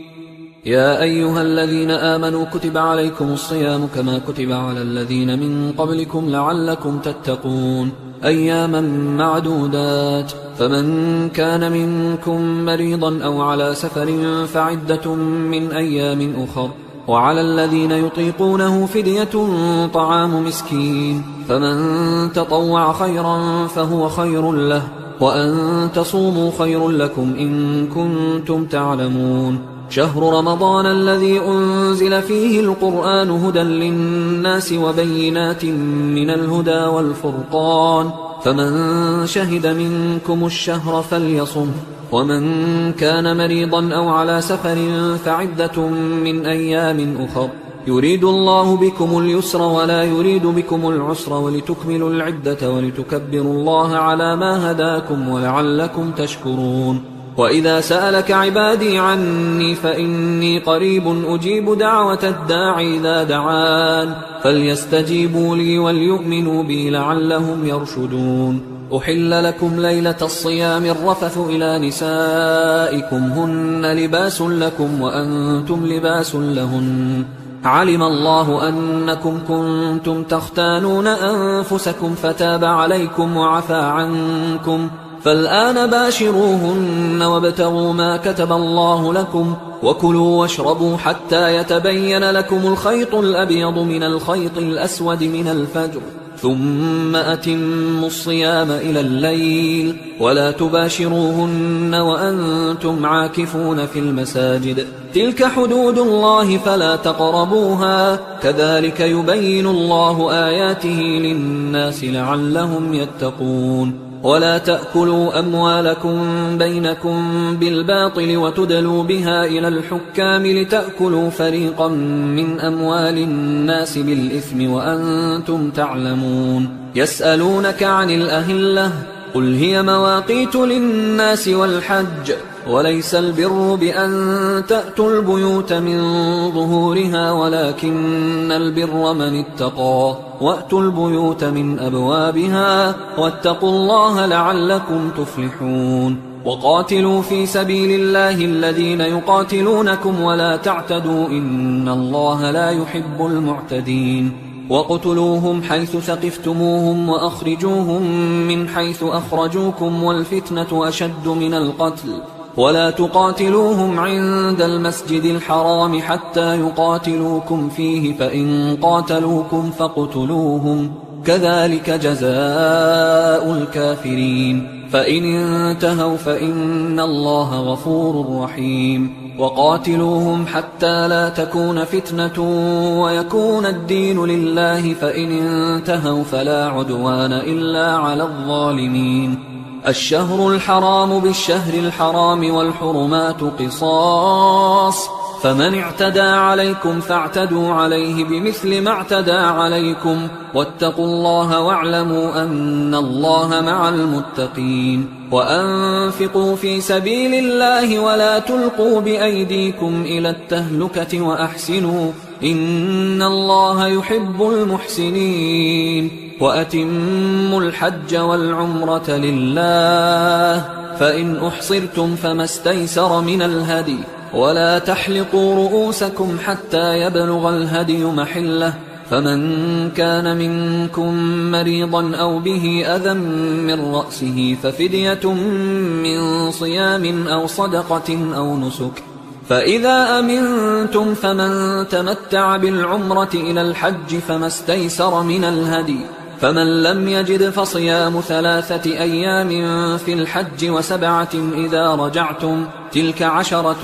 يا أيها الذين آمنوا كتب عليكم الصيام كما كتب على الذين من قبلكم لعلكم تتقون أياما معدودات، فمن كان منكم مريضا أو على سفر فعدة من أيام أخر، وعلى الذين يطيقونه فدية طعام مسكين، فمن تطوع خيرا فهو خير له، وأن تصوموا خير لكم إن كنتم تعلمون. شهر رمضان الذي أنزل فيه القرآن هدى للناس وبينات من الهدى والفرقان، فمن شهد منكم الشهر فليصم، ومن كان مريضا أو على سفر فعدة من أيام أخر، يريد الله بكم اليسر ولا يريد بكم العسر ولتكملوا العدة ولتكبروا الله على ما هداكم ولعلكم تشكرون. وإذا سألك عبادي عني فإني قريب أجيب دعوة الداعي إذا دعان، فليستجيبوا لي وليؤمنوا بي لعلهم يرشدون. أحل لكم ليلة الصيام الرفث إلى نسائكم هن لباس لكم وأنتم لباس لهن، علم الله أنكم كنتم تختانون أنفسكم فتاب عليكم وعفى عنكم، فالآن باشروهن وابتغوا ما كتب الله لكم، وكلوا واشربوا حتى يتبين لكم الخيط الأبيض من الخيط الأسود من الفجر، ثم أتموا الصيام إلى الليل، ولا تباشروهن وأنتم عاكفون في المساجد، تلك حدود الله فلا تقربوها، كذلك يبين الله آياته للناس لعلهم يتقون. ولا تأكلوا أموالكم بينكم بالباطل وتدلوا بها إلى الحكام لتأكلوا فريقا من أموال الناس بالإثم وأنتم تعلمون. يسألونك عن الأهلة قل هي مواقيت للناس والحج، وليس البر بأن تأتوا البيوت من ظهورها ولكن البر من اتقى، وأتوا البيوت من أبوابها واتقوا الله لعلكم تفلحون. وقاتلوا في سبيل الله الذين يقاتلونكم ولا تعتدوا إن الله لا يحب المعتدين. وقتلوهم حيث ثقفتموهم وأخرجوهم من حيث أخرجوكم والفتنة أشد من القتل، ولا تقاتلوهم عند المسجد الحرام حتى يقاتلوكم فيه، فإن قاتلوكم فاقتلوهم، كذلك جزاء الكافرين، فإن انتهوا فإن الله غفور رحيم. وقاتلوهم حتى لا تكون فتنة ويكون الدين لله، فإن انتهوا فلا عدوان إلا على الظالمين. الشهر الحرام بالشهر الحرام والحرمات قصاص، فمن اعتدى عليكم فاعتدوا عليه بمثل ما اعتدى عليكم، واتقوا الله واعلموا أن الله مع المتقين. وأنفقوا في سبيل الله ولا تلقوا بأيديكم إلى التهلكة وأحسنوا إن الله يحب المحسنين. وأتموا الحج والعمرة لله، فإن أحصرتم فما استيسر من الهدي، ولا تحلقوا رؤوسكم حتى يبلغ الهدي محله، فمن كان منكم مريضا أو به أذى من رأسه ففدية من صيام أو صدقة أو نسك، فإذا أمنتم فمن تمتع بالعمرة إلى الحج فما استيسر من الهدي، فمن لم يجد فصيام 3 أيام في الحج و7 إذا رجعتم، تلك 10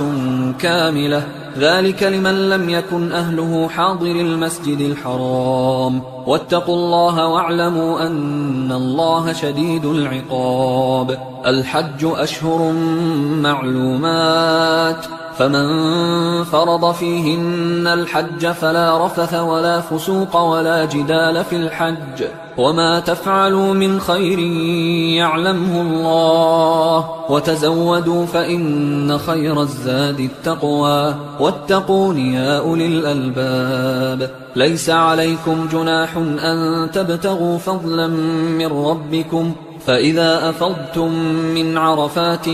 كاملة، ذلك لمن لم يكن أهله حاضر المسجد الحرام. واتقوا الله واعلموا أن الله شديد العقاب. الحج أشهر معلومات، فمن فرض فيهن الحج فلا رفث ولا فسوق ولا جدال في الحج، وما تفعلوا من خير يعلمه الله، وتزودوا فإن خير الزاد التقوى واتقون يا أولي الألباب. ليس عليكم جناح أن تبتغوا فضلا من ربكم، فإذا أفضتم من عرفات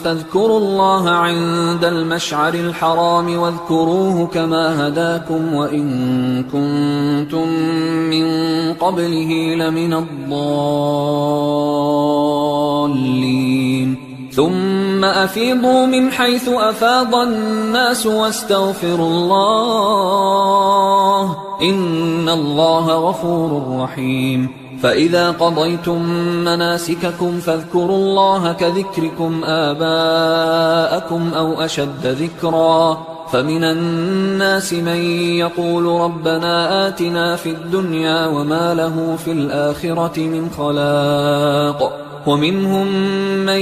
فاذكروا الله عند المشعر الحرام واذكروه كما هداكم وإن كنتم من قبله لمن الضالين. ثم أفيضوا من حيث أفاض الناس واستغفروا الله إن الله غفور رحيم. فإذا قضيتم مناسككم فاذكروا الله كذكركم آباءكم أو أشد ذكرا. فمن الناس من يقول ربنا آتنا في الدنيا وما له في الآخرة من خلاق، ومنهم من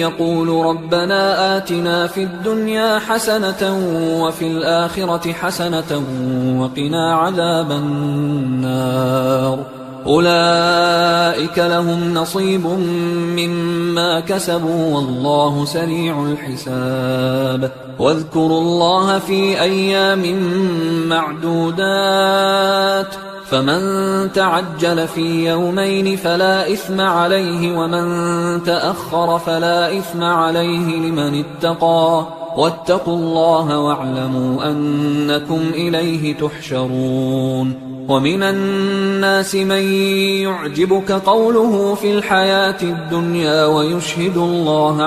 يقول ربنا آتنا في الدنيا حسنة وفي الآخرة حسنة وقنا عذاب النار. أولئك لهم نصيب مما كسبوا والله سريع الحساب. واذكروا الله في أيام معدودات، فمن تعجل في يومين فلا إثم عليه ومن تأخر فلا إثم عليه لمن اتقى. واتقوا الله واعلموا أنكم إليه تحشرون. ومن الناس من يعجبك قوله في الحياة الدنيا ويشهد الله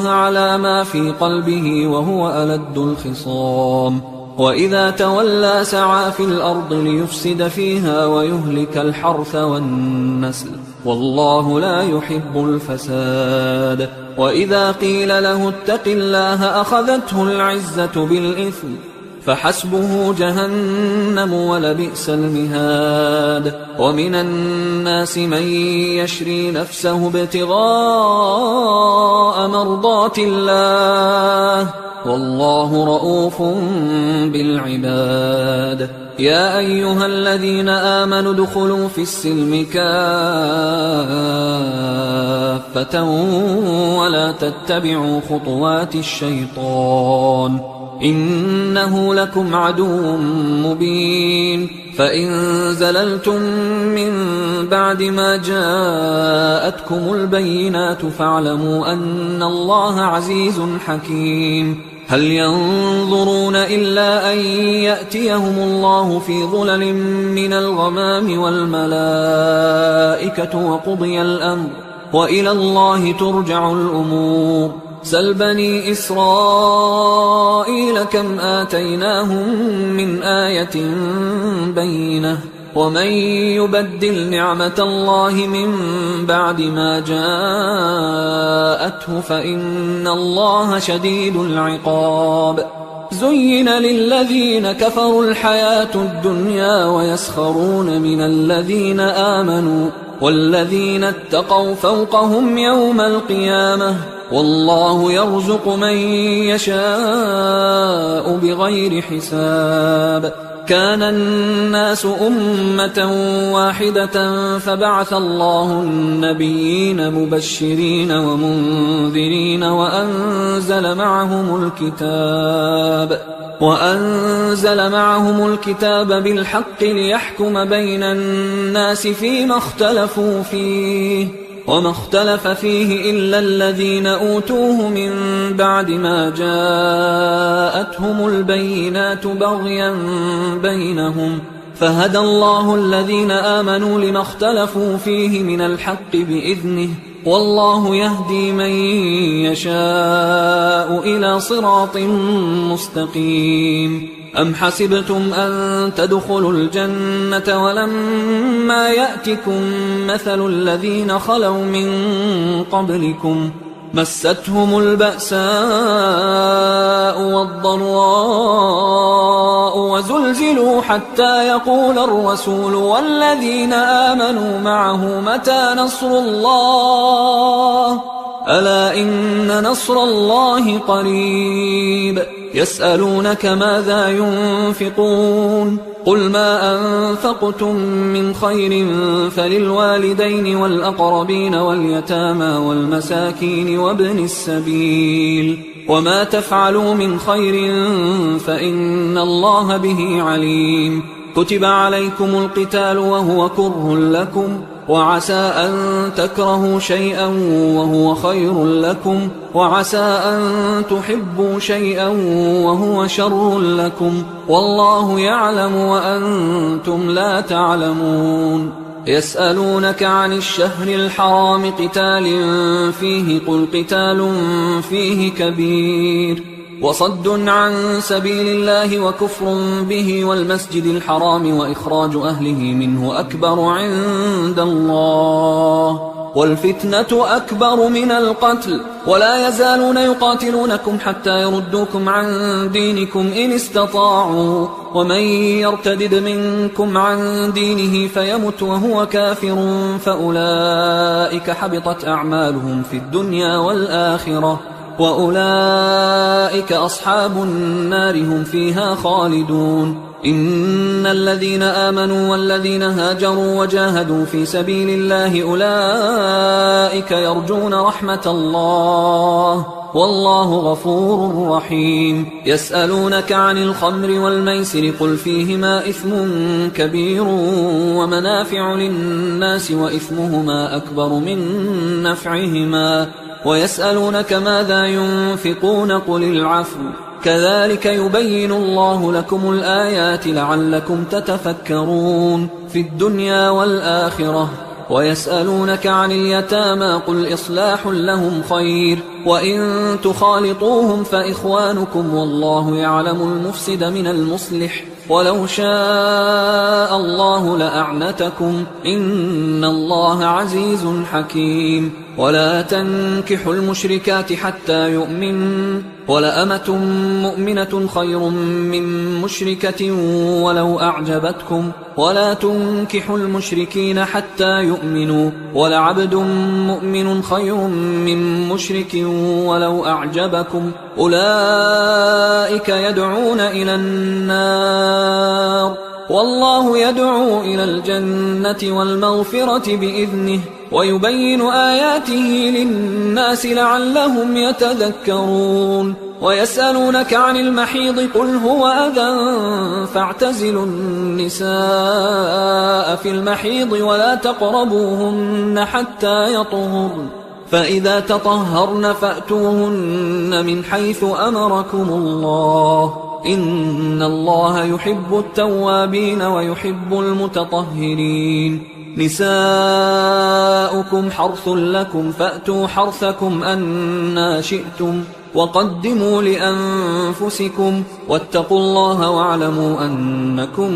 على ما في قلبه وهو ألد الخصام. وإذا تولى سعى في الأرض ليفسد فيها ويهلك الحرث والنسل والله لا يحب الفساد. وإذا قيل له اتق الله أخذته العزة بالإثم فحسبه جهنم ولبئس المهاد. ومن الناس من يشري نفسه ابتغاء مرضات الله والله رؤوف بالعباد. يا أيها الذين آمنوا ادخلوا في السلم كافة ولا تتبعوا خطوات الشيطان إنه لكم عدو مبين. فإن زللتم من بعد ما جاءتكم البينات فاعلموا أن الله عزيز حكيم. هل ينظرون إلا أن يأتيهم الله في ظلل من الغمام والملائكة وقضي الأمر وإلى الله ترجع الأمور. سل بني إسرائيل كم آتيناهم من آية بينة ومن يبدل نعمة الله من بعد ما جاءته فإن الله شديد العقاب. زين للذين كفروا الحياة الدنيا ويسخرون من الذين آمنوا والذين اتقوا فوقهم يوم القيامة والله يرزق من يشاء بغير حساب. كان الناس أمة واحدة فبعث الله النبيين مبشرين ومنذرين وأنزل معهم الكتاب بالحق ليحكم بين الناس فيما اختلفوا فيه وما اختلف فيه إلا الذين أوتوه من بعد ما جاءتهم البينات بغيا بينهم فهدى الله الذين آمنوا لما اختلفوا فيه من الحق بإذنه والله يهدي من يشاء إلى صراط مستقيم. أم حسبتم أن تدخلوا الجنة ولما يأتكم مثل الذين خلوا من قبلكم مستهم البأساء والضراء وزلزلوا حتى يقول الرسول والذين آمنوا معه متى نصر الله ألا إن نصر الله قريب. يسألونك ماذا ينفقون قل ما أنفقتم من خير فللوالدين والأقربين واليتامى والمساكين وابن السبيل وما تفعلوا من خير فإن الله به عليم كتب عليكم القتال وهو كره لكم وعسى أن تكرهوا شيئا وهو خير لكم وعسى أن تحبوا شيئا وهو شر لكم والله يعلم وأنتم لا تعلمون يسألونك عن الشهر الحرام قتال فيه قل قتال فيه كبير وصد عن سبيل الله وكفر به والمسجد الحرام وإخراج أهله منه أكبر عند الله والفتنة أكبر من القتل ولا يزالون يقاتلونكم حتى يردوكم عن دينكم إن استطاعوا ومن يرتدد منكم عن دينه فيمت وهو كافر فأولئك حبطت أعمالهم في الدنيا والآخرة وأولئك أصحاب النار هم فيها خالدون إن الذين آمنوا والذين هاجروا وجاهدوا في سبيل الله أولئك يرجون رحمة الله والله غفور رحيم يسألونك عن الخمر والميسر قل فيهما إثم كبير ومنافع للناس وإثمهما أكبر من نفعهما ويسألونك ماذا ينفقون قل العفو كذلك يبين الله لكم الآيات لعلكم تتفكرون في الدنيا والآخرة ويسألونك عن اليتامى قل إصلاح لهم خير وإن تخالطوهم فإخوانكم والله يعلم المفسد من المصلح ولو شاء الله لأعنتكم إن الله عزيز حكيم ولا تنكحوا المشركات حتى يؤمنوا ولأمة مؤمنة خير من مشركة ولو أعجبتكم ولا تنكحوا المشركين حتى يؤمنوا ولعبد مؤمن خير من مشرك ولو أعجبكم أولئك يدعون إلى النار والله يدعو إلى الجنة والمغفرة بإذنه ويبين آياته للناس لعلهم يتذكرون ويسألونك عن المحيض قل هو أذى فاعتزلوا النساء في المحيض ولا تقربوهن حتى يطهرن فإذا تطهرن فأتوهن من حيث أمركم الله إن الله يحب التوابين ويحب المتطهرين نساؤكم حرث لكم فأتوا حرثكم أنى شئتم وقدموا لأنفسكم واتقوا الله واعلموا أنكم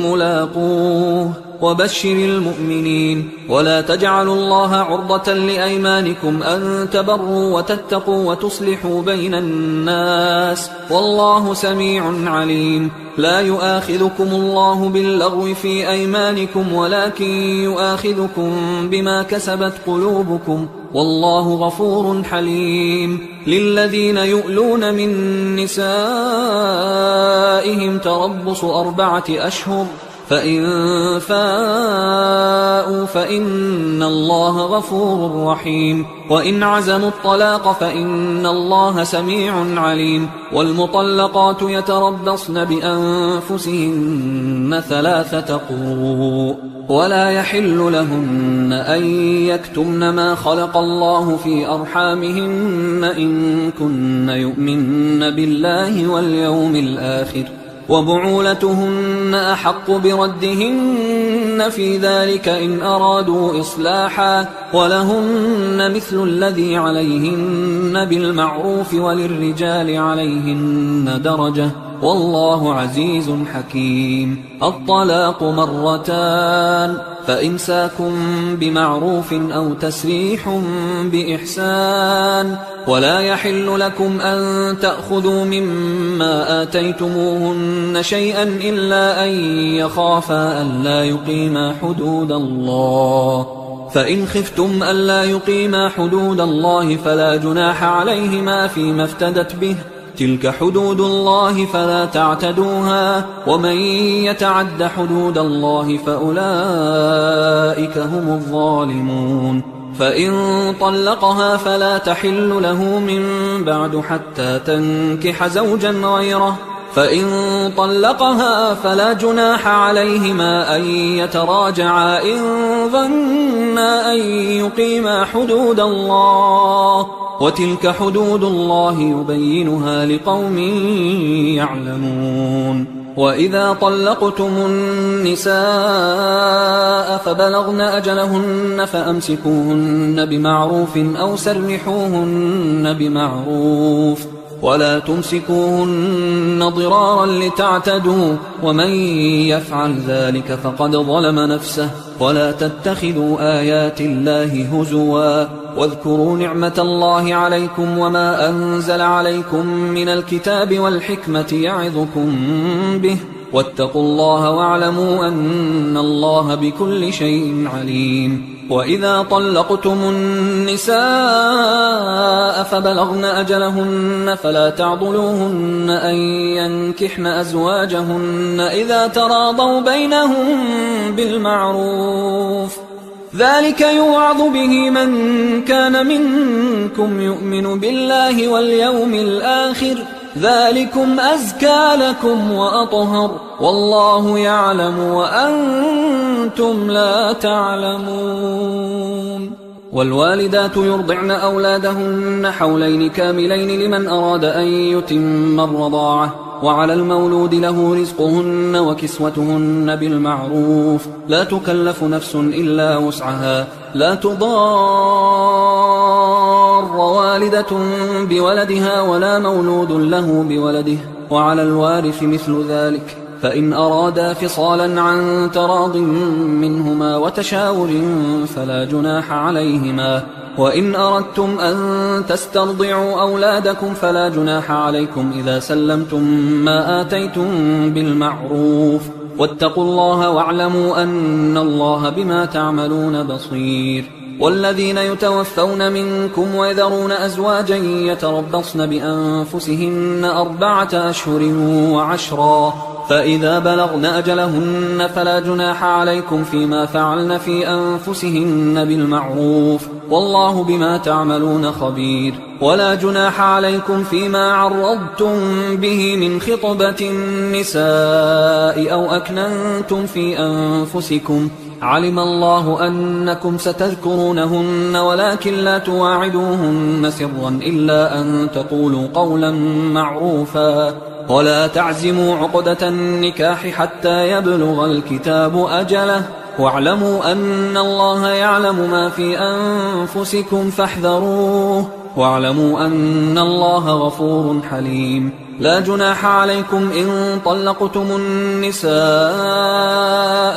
ملاقوه وبشر المؤمنين ولا تجعلوا الله عرضة لأيمانكم أن تبروا وتتقوا وتصلحوا بين الناس والله سميع عليم لا يؤاخذكم الله باللغو في أيمانكم ولكن يؤاخذكم بما كسبت قلوبكم والله غفور حليم للذين يؤلون من نسائهم تربص 4 أشهر فإن فاءوا فإن الله غفور رحيم وإن عزموا الطلاق فإن الله سميع عليم والمطلقات يتربصن بأنفسهن 3 قروء ولا يحل لهن أن يكتمن ما خلق الله في أرحامهن إن كن يؤمن بالله واليوم الآخر وبعولتهن أحق بردهن في ذلك إن أرادوا إصلاحا ولهن مثل الذي عليهن بالمعروف وللرجال عليهن درجة والله عزيز حكيم الطلاق 2 فإمساك بمعروف أو تسريح بإحسان ولا يحل لكم أن تأخذوا مما آتيتموهن شيئا إلا أن يخافا ألا يقيما حدود الله فإن خفتم ألا يقيما حدود الله فلا جناح عليهما فيما افتدت به تلك حدود الله فلا تعتدوها ومن يتعد حدود الله فأولئك هم الظالمون فإن طلقها فلا تحل له من بعد حتى تنكح زوجا غيره فإن طلقها فلا جناح عليهما أن يتراجعا إن ظنا أن يقيما حدود الله وتلك حدود الله يبينها لقوم يعلمون وإذا طلقتم النساء فبلغن أجلهن فأمسكوهن بمعروف أو سرحوهن بمعروف ولا تمسكوهن ضرارا لتعتدوا ومن يفعل ذلك فقد ظلم نفسه ولا تتخذوا آيات الله هزوا واذكروا نعمة الله عليكم وما أنزل عليكم من الكتاب والحكمة يعظكم به واتقوا الله واعلموا أن الله بكل شيء عليم وإذا طلقتم النساء فبلغن أجلهن فلا تعضلوهن أن ينكحن أزواجهن إذا تراضوا بينهم بالمعروف ذلك يوعظ به من كان منكم يؤمن بالله واليوم الآخر ذلكم أزكى لكم وأطهر والله يعلم وأنتم لا تعلمون والوالدات يرضعن أولادهن حولين كاملين لمن أراد أن يتم الرضاعة وعلى المولود له رزقهن وكسوتهن بالمعروف لا تكلف نفس إلا وسعها لا تضار والدة بولدها ولا مولود له بولده وعلى الوارث مثل ذلك فإن أرادا فصالا عن تراض منهما وتشاور فلا جناح عليهما وإن أردتم أن تسترضعوا أولادكم فلا جناح عليكم إذا سلمتم ما آتيتم بالمعروف واتقوا الله واعلموا أن الله بما تعملون بصير والذين يتوفون منكم ويذرون أزواجا يتربصن بأنفسهن 4 أشهر وعشرا فإذا بلغن أجلهن فلا جناح عليكم فيما فعلن في أنفسهن بالمعروف والله بما تعملون خبير ولا جناح عليكم فيما عرضتم به من خطبة النساء أو أكننتم في أنفسكم علم الله أنكم ستذكرونهن ولكن لا تواعدوهن سرا إلا أن تقولوا قولا معروفا ولا تعزموا عقدة النكاح حتى يبلغ الكتاب أجله واعلموا أن الله يعلم ما في أنفسكم فاحذروه واعلموا أن الله غفور حليم لا جناح عليكم إن طلقتم النساء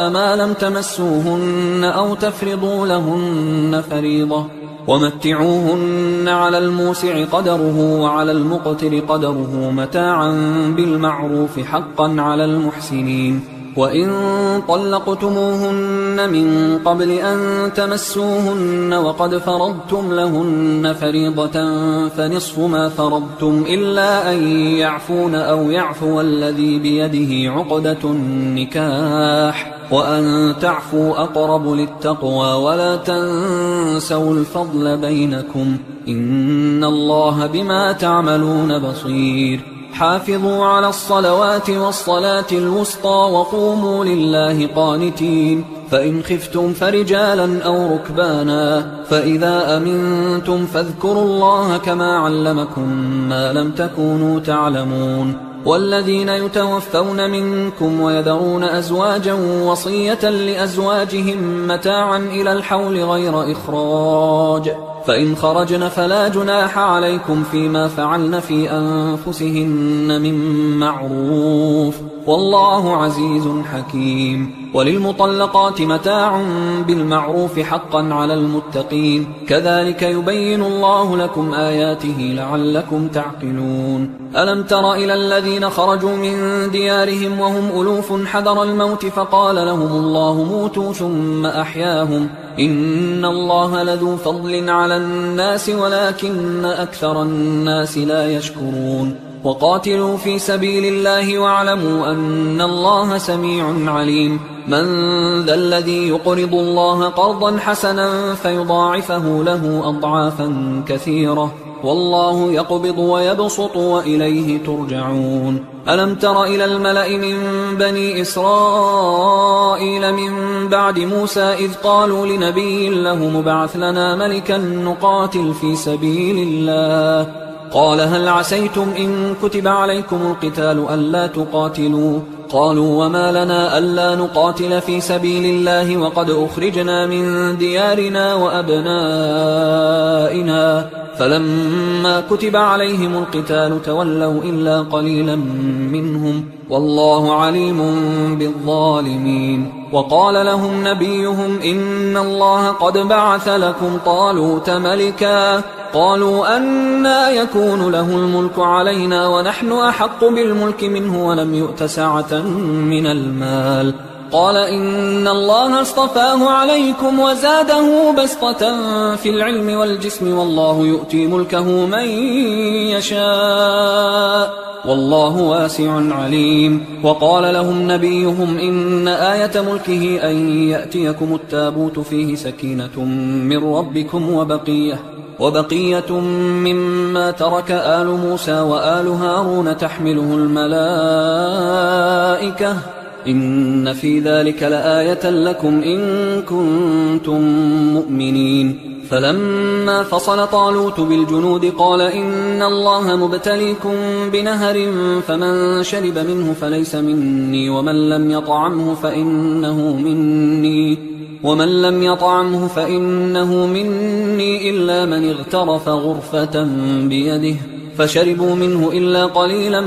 ما لم تمسوهن أو تفرضوا لهن فريضة ومتعوهن على الموسع قدره وعلى المقتر قدره متاعا بالمعروف حقا على المحسنين وإن طلقتموهن من قبل أن تمسوهن وقد فرضتم لهن فريضة فنصف ما فرضتم إلا أن يعفون أو يعفو الذي بيده عقدة النكاح وأن تعفوا أقرب للتقوى ولا تنسوا الفضل بينكم إن الله بما تعملون بصير حافظوا على الصلوات والصلاة الوسطى وقوموا لله قانتين فإن خفتم فرجالا أو ركبانا فإذا أمنتم فاذكروا الله كما علمكم ما لم تكونوا تعلمون والذين يتوفون منكم ويذرون أزواجا وصية لأزواجهم متاعا إلى الحول غير إخراج فإن خرجن فلا جناح عليكم فيما فعلن في أنفسهن من معروف والله عزيز حكيم وللمطلقات متاع بالمعروف حقا على المتقين كذلك يبين الله لكم آياته لعلكم تعقلون ألم تر إلى الذين خرجوا من ديارهم وهم ألوف حذر الموت فقال لهم الله موتوا ثم أحياهم إن الله لذو فضل على الناس ولكن أكثر الناس لا يشكرون وقاتلوا في سبيل الله واعلموا أن الله سميع عليم من ذا الذي يقرض الله قرضا حسنا فيضاعفه له أضعافا كثيرة والله يقبض ويبسط وإليه ترجعون ألم تر إلى الملأ من بني إسرائيل من بعد موسى إذ قالوا لنبي له مبعث لنا ملكا نقاتل في سبيل الله قال هل عسيتم إن كتب عليكم القتال ألا تقاتلوا قالوا وما لنا ألا نقاتل في سبيل الله وقد أخرجنا من ديارنا وأبنائنا فلما كتب عليهم القتال تولوا إلا قليلا منهم والله عليم بالظالمين وقال لهم نبيهم إن الله قد بعث لكم طالوت ملكا قالوا أنى يكون له الملك علينا ونحن أحق بالملك منه ولم يؤت سعة من المال قال إن الله اصطفاه عليكم وزاده بسطة في العلم والجسم والله يؤتي ملكه من يشاء والله واسع عليم وقال لهم نبيهم إن آية ملكه أن يأتيكم التابوت فيه سكينة من ربكم وبقية مما ترك آل موسى وآل هارون تحمله الملائكة إن في ذلك لآية لكم إن كنتم مؤمنين فلما فصل طالوت بالجنود قال إن الله مبتليكم بنهر فمن شرب منه فليس مني ومن لم يطعمه فإنه مني إلا من اغترف غرفة بيده فشربوا منه إلا قليلا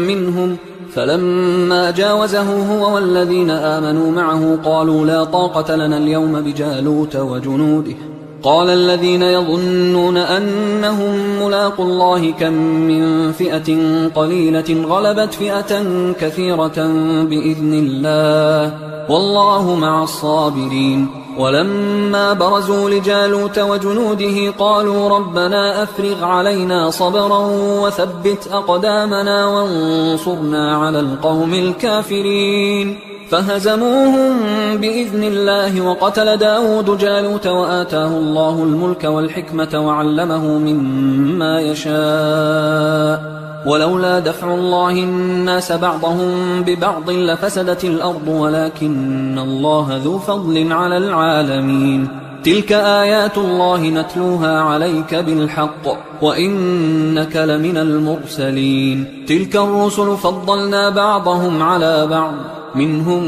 منهم فلما جاوزه هو والذين آمنوا معه قالوا لا طاقة لنا اليوم بجالوت وجنوده قال الذين يظنون أنهم ملاقوا الله كم من فئة قليلة غلبت فئة كثيرة بإذن الله والله مع الصابرين ولما برزوا لجالوت وجنوده قالوا ربنا أفرغ علينا صبرا وثبت أقدامنا وانصرنا على القوم الكافرين فهزموهم بإذن الله وقتل داود جالوت وآتاه الله الملك والحكمة وعلمه مما يشاء ولولا دفع الله الناس بعضهم ببعض لفسدت الأرض ولكن الله ذو فضل على العالمين تلك آيات الله نتلوها عليك بالحق وإنك لمن المرسلين تلك الرسل فضلنا بعضهم على بعض منهم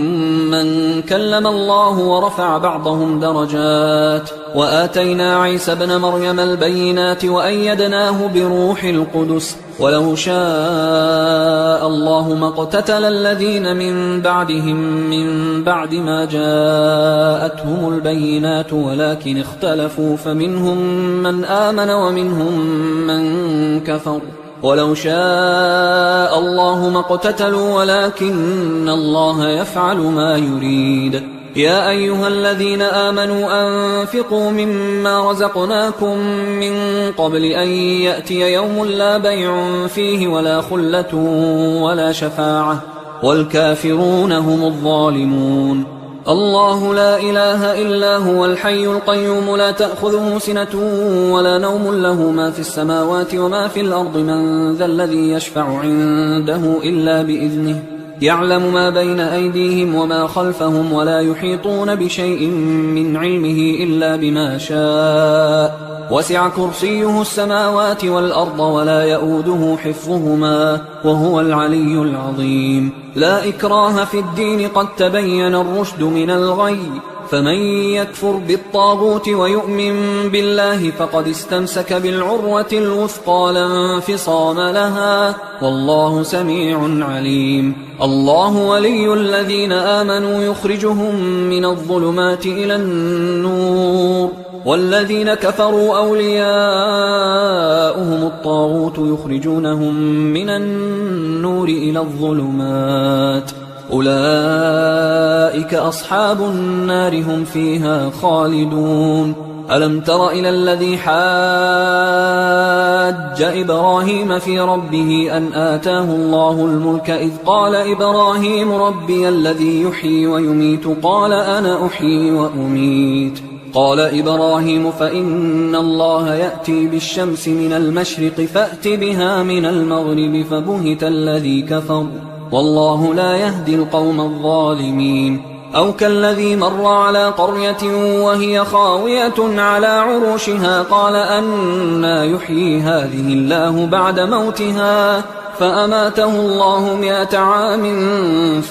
من كلم الله ورفع بعضهم درجات وآتينا عيسى ابن مريم البينات وأيدناه بروح القدس ولو شاء الله ما اقتتل الذين من بعدهم من بعد ما جاءتهم البينات ولكن اختلفوا فمنهم من آمن ومنهم من كفر ولو شاء الله ما اقتتلوا ولكن الله يفعل ما يريد يا أيها الذين آمنوا أنفقوا مما رزقناكم من قبل أن يأتي يوم لا بيع فيه ولا خلة ولا شفاعة والكافرون هم الظالمون الله لا إله إلا هو الحي القيوم لا تأخذه سنة ولا نوم له ما في السماوات وما في الأرض من ذا الذي يشفع عنده إلا بإذنه يعلم ما بين أيديهم وما خلفهم ولا يحيطون بشيء من علمه إلا بما شاء وسع كرسيه السماوات والأرض ولا يؤوده حفظهما وهو العلي العظيم لا إكراه في الدين قد تبين الرشد من الغي فمن يكفر بالطاغوت ويؤمن بالله فقد استمسك بالعروة الوثقى لا انفصام لها والله سميع عليم الله ولي الذين آمنوا يخرجهم من الظلمات إلى النور والذين كفروا أولياؤهم الطاغوت يخرجونهم من النور إلى الظلمات أولئك أصحاب النار هم فيها خالدون ألم تر إلى الذي حاج إبراهيم في ربه أن آتاه الله الملك إذ قال إبراهيم ربي الذي يحيي ويميت قال أنا أحيي وأميت قال إبراهيم فإن الله يأتي بالشمس من المشرق فأت بها من المغرب فبهت الذي كفر والله لا يهدي القوم الظالمين أو كالذي مر على قرية وهي خاوية على عروشها قال أنى يحيي هذه الله بعد موتها فأماته الله 100 عام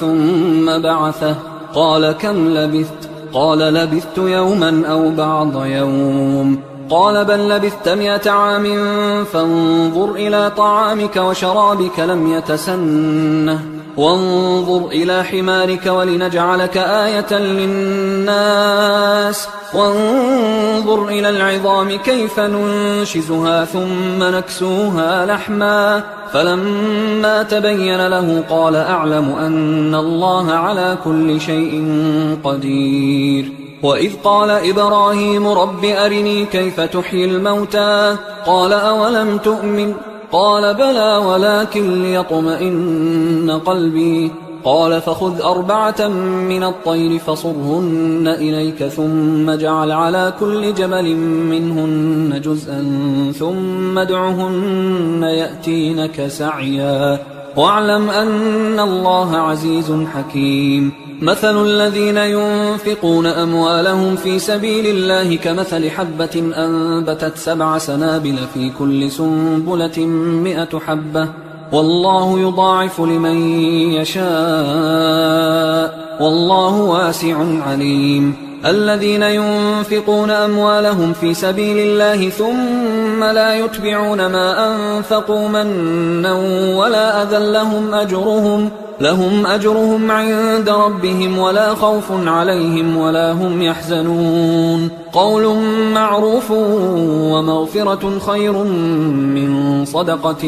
ثم بعثه قال كم لبثت قال لبثت يوما أو بعض يوم قال بل لبثت 100 عام فانظر إلى طعامك وشرابك لم يتسنه وانظر إلى حمارك ولنجعلك آية للناس وانظر إلى العظام كيف ننشزها ثم نكسوها لحما فلما تبين له قال أعلم أن الله على كل شيء قدير وإذ قال إبراهيم رب أرني كيف تحيي الموتى قال أولم تؤمن قال بلى ولكن ليطمئن قلبي قال فخذ 4 من الطير فصرهن إليك ثم اجعل على كل جبل منهن جزءا ثم ادعهن يأتينك سعيا واعلم أن الله عزيز حكيم مثل الذين ينفقون أموالهم في سبيل الله كمثل حبة أنبتت 7 سنابل في كل سنبلة 100 حبة والله يضاعف لمن يشاء والله واسع عليم الذين ينفقون أموالهم في سبيل الله ثم لا يتبعون ما أنفقوا منا ولا أذى لهم أجرهم عند ربهم ولا خوف عليهم ولا هم يحزنون قول معروف ومغفرة خير من صدقة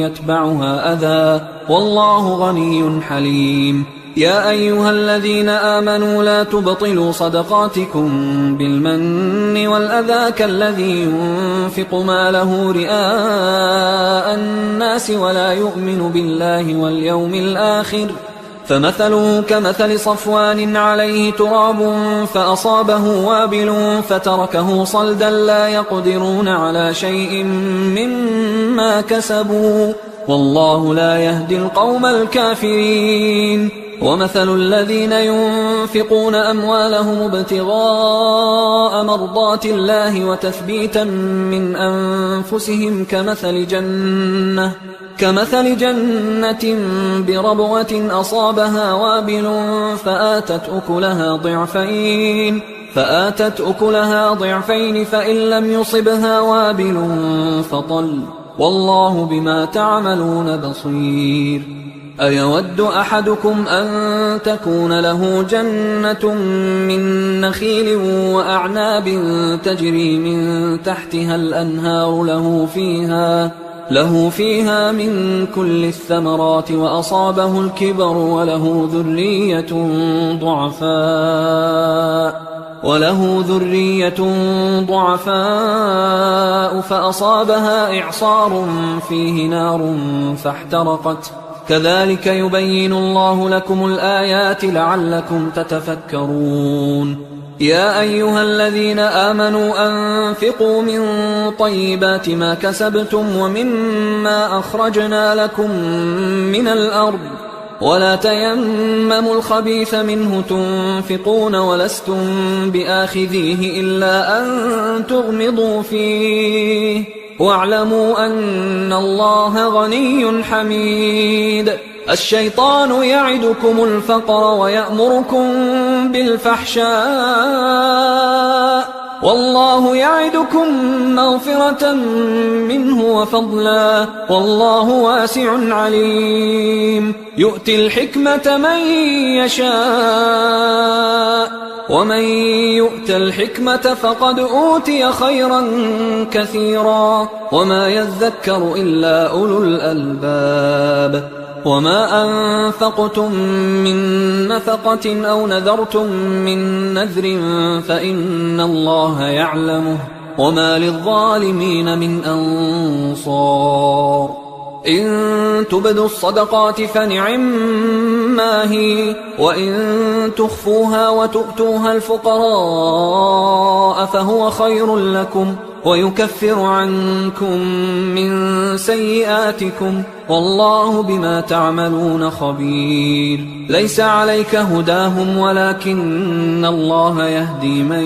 يتبعها أذى والله غني حليم يا أيها الذين آمنوا لا تبطلوا صدقاتكم بالمن والأذى كالذي ينفق ماله رئاء الناس ولا يؤمن بالله واليوم الآخر فمثله كمثل صفوان عليه تراب فأصابه وابل فتركه صلدا لا يقدرون على شيء مما كسبوا والله لا يهدي القوم الكافرين ومثل الذين ينفقون أموالهم ابتغاء مرضات الله وتثبيتا من أنفسهم كمثل جنة بربوة أصابها وابل فآتت أكلها ضعفين فإن لم يصبها وابل فطل والله بما تعملون بصير أيود أحدكم أن تكون له جنة من نخيل وأعناب تجري من تحتها الأنهار له فيها من كل الثمرات وأصابه الكبر وله ذرية ضعفاء فأصابها إعصار فيه نار فاحترقت كذلك يبين الله لكم الآيات لعلكم تتفكرون يا أيها الذين آمنوا أنفقوا من طيبات ما كسبتم ومما أخرجنا لكم من الأرض ولا تيمموا الخبيث منه تنفقون ولستم بآخذيه إلا أن تغمضوا فيه واعلموا أن الله غني حميد الشيطان يعدكم الفقر ويأمركم بالفحشاء والله يعدكم مغفرة منه وفضلا والله واسع عليم يؤتي الحكمة من يشاء ومن يؤت الحكمة فقد أوتي خيرا كثيرا وما يذكر إلا أولو الألباب وما أنفقتم من نفقة أو نذرتم من نذر فإن الله يعلمه وما للظالمين من أنصار إن تبدوا الصدقات فنعما هي وإن تخفوها وتؤتوها الفقراء فهو خير لكم ويكفر عنكم من سيئاتكم والله بما تعملون خبير ليس عليك هداهم ولكن الله يهدي من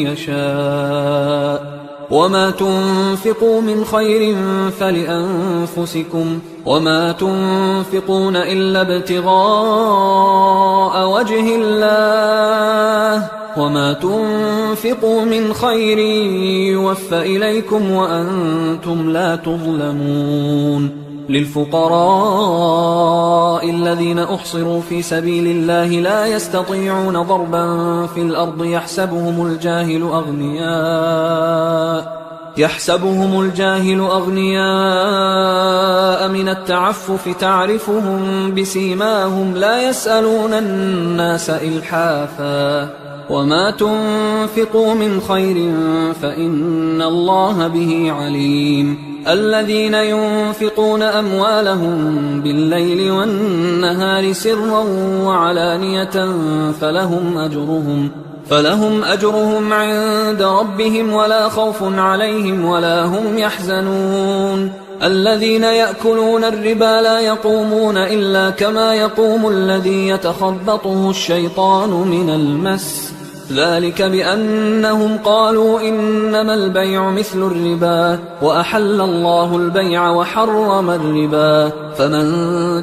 يشاء وما تنفقوا من خير فلأنفسكم وما تنفقون إلا ابتغاء وجه الله وما تنفقوا من خير يوفى إليكم وأنتم لا تظلمون للفقراء الذين أحصروا في سبيل الله لا يستطيعون ضربا في الأرض يحسبهم الجاهل أغنياء من التعفف تعرفهم بسيماهم لا يسألون الناس إلحافا وما تنفقوا من خير فإن الله به عليم الذين ينفقون أموالهم بالليل والنهار سرا وعلانية فلهم أجرهم عند ربهم ولا خوف عليهم ولا هم يحزنون الذين يأكلون الربا لا يقومون إلا كما يقوم الذي يتخبطه الشيطان من المس ذلك بأنهم قالوا إنما البيع مثل الربا وأحل الله البيع وحرم الربا فمن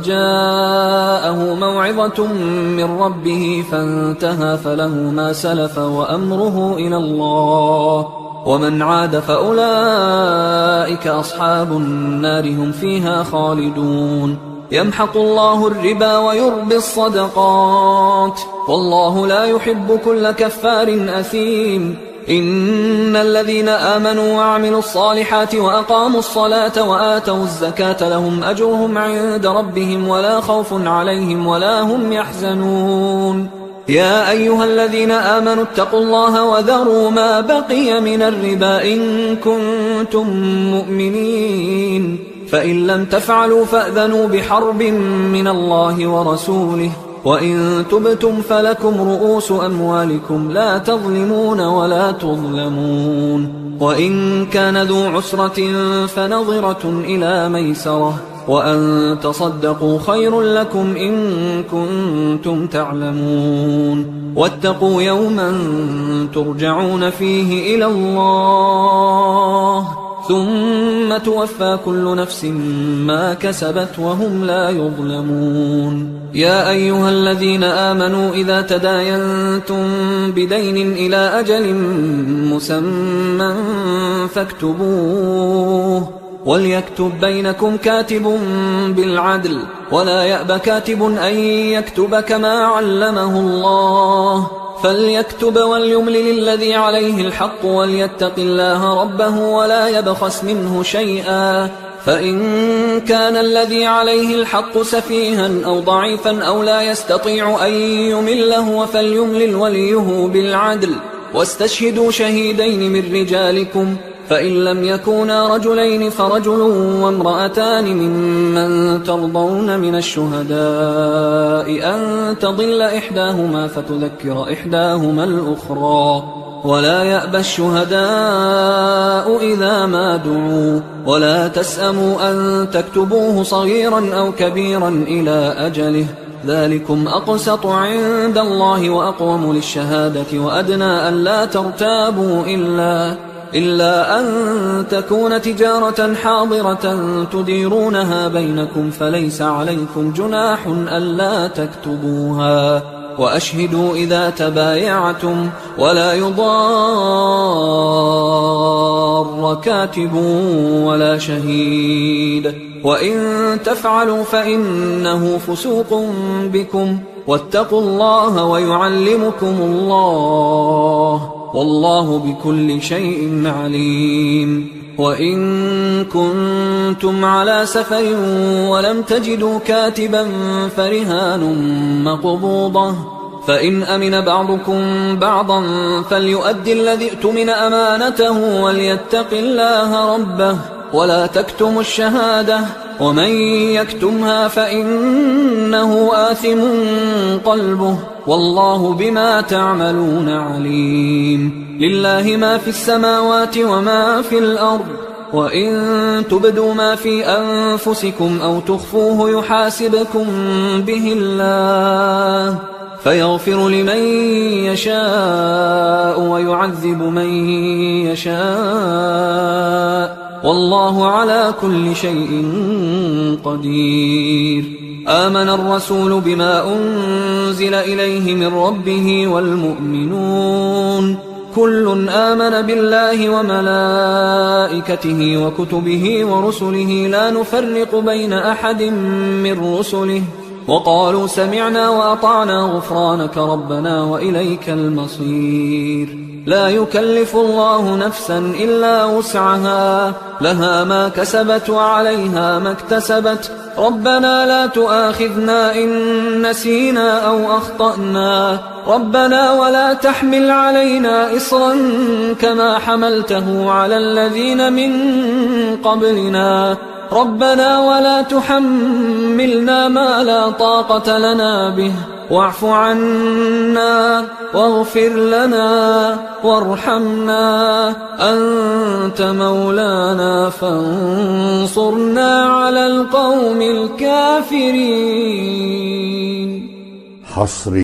جاءه موعظة من ربه فانتهى فله ما سلف وأمره إلى الله ومن عاد فأولئك أصحاب النار هم فيها خالدون يمحق الله الربا ويربي الصدقات والله لا يحب كل كفار أثيم إن الذين آمنوا وعملوا الصالحات وأقاموا الصلاة وآتوا الزكاة لهم أجرهم عند ربهم ولا خوف عليهم ولا هم يحزنون يا أيها الذين آمنوا اتقوا الله وذروا ما بقي من الربا إن كنتم مؤمنين فإن لم تفعلوا فأذنوا بحرب من الله ورسوله وإن تبتم فلكم رؤوس أموالكم لا تظلمون ولا تظلمون وإن كان ذو عسرة فنظرة إلى ميسرة وأن تصدقوا خير لكم إن كنتم تعلمون واتقوا يوما ترجعون فيه إلى الله ثم توفى كل نفس ما كسبت وهم لا يظلمون يا أيها الذين آمنوا إذا تداينتم بدين إلى أجل مسمى فاكتبوه وليكتب بينكم كاتب بالعدل ولا يأب كاتب أن يكتب كما علمه الله فليكتب وليملل الذي عليه الحق وليتق الله ربه ولا يبخس منه شيئا فإن كان الذي عليه الحق سفيها أو ضعيفا أو لا يستطيع أن يمله فليملل وليه بالعدل واستشهدوا شهيدين من رجالكم فإن لم يكونا رجلين فرجل وامرأتان ممن ترضون من الشهداء أن تضل إحداهما فتذكر إحداهما الأخرى ولا يأبى الشهداء إذا ما دعوا ولا تسأموا أن تكتبوه صغيرا أو كبيرا إلى أجله ذلكم أقسط عند الله وأقوم للشهادة وأدنى أن لا ترتابوا إلا أن تكون تجارة حاضرة تديرونها بينكم فليس عليكم جناح ألا تكتبوها وأشهدوا إذا تبايعتم ولا يضار كاتب ولا شهيد وإن تفعلوا فإنه فسوق بكم واتقوا الله ويعلمكم الله والله بكل شيء عليم وإن كنتم على سفر ولم تجدوا كاتبا فرهان مقبوضة، فإن أمن بعضكم بعضا فليؤدي الذي اؤتمن أمانته وليتق الله ربه ولا تكتموا الشهادة، ومن يكتمها فإنه آثم قلبه والله بما تعملون عليم. لله ما في السماوات وما في الأرض، وإن تبدوا ما في أنفسكم أو تخفوه يحاسبكم به الله فيغفر لمن يشاء ويعذب من يشاء والله على كل شيء قدير. آمن الرسول بما أنزل إليه من ربه والمؤمنون كل آمن بالله وملائكته وكتبه ورسله لا نفرق بين أحد من رسله وقالوا سمعنا وأطعنا غفرانك ربنا وإليك المصير. لا يكلف الله نفسا إلا وسعها، لها ما كسبت وعليها ما اكتسبت، ربنا لا تؤاخذنا إن نسينا أو أخطأنا، ربنا ولا تحمل علينا إصرا كما حملته على الذين من قبلنا، ربنا ولا تحملنا ما لا طاقة لنا به، واعف عنا واغفر لنا وارحمنا أنت مولانا فانصرنا على القوم الكافرين. حصري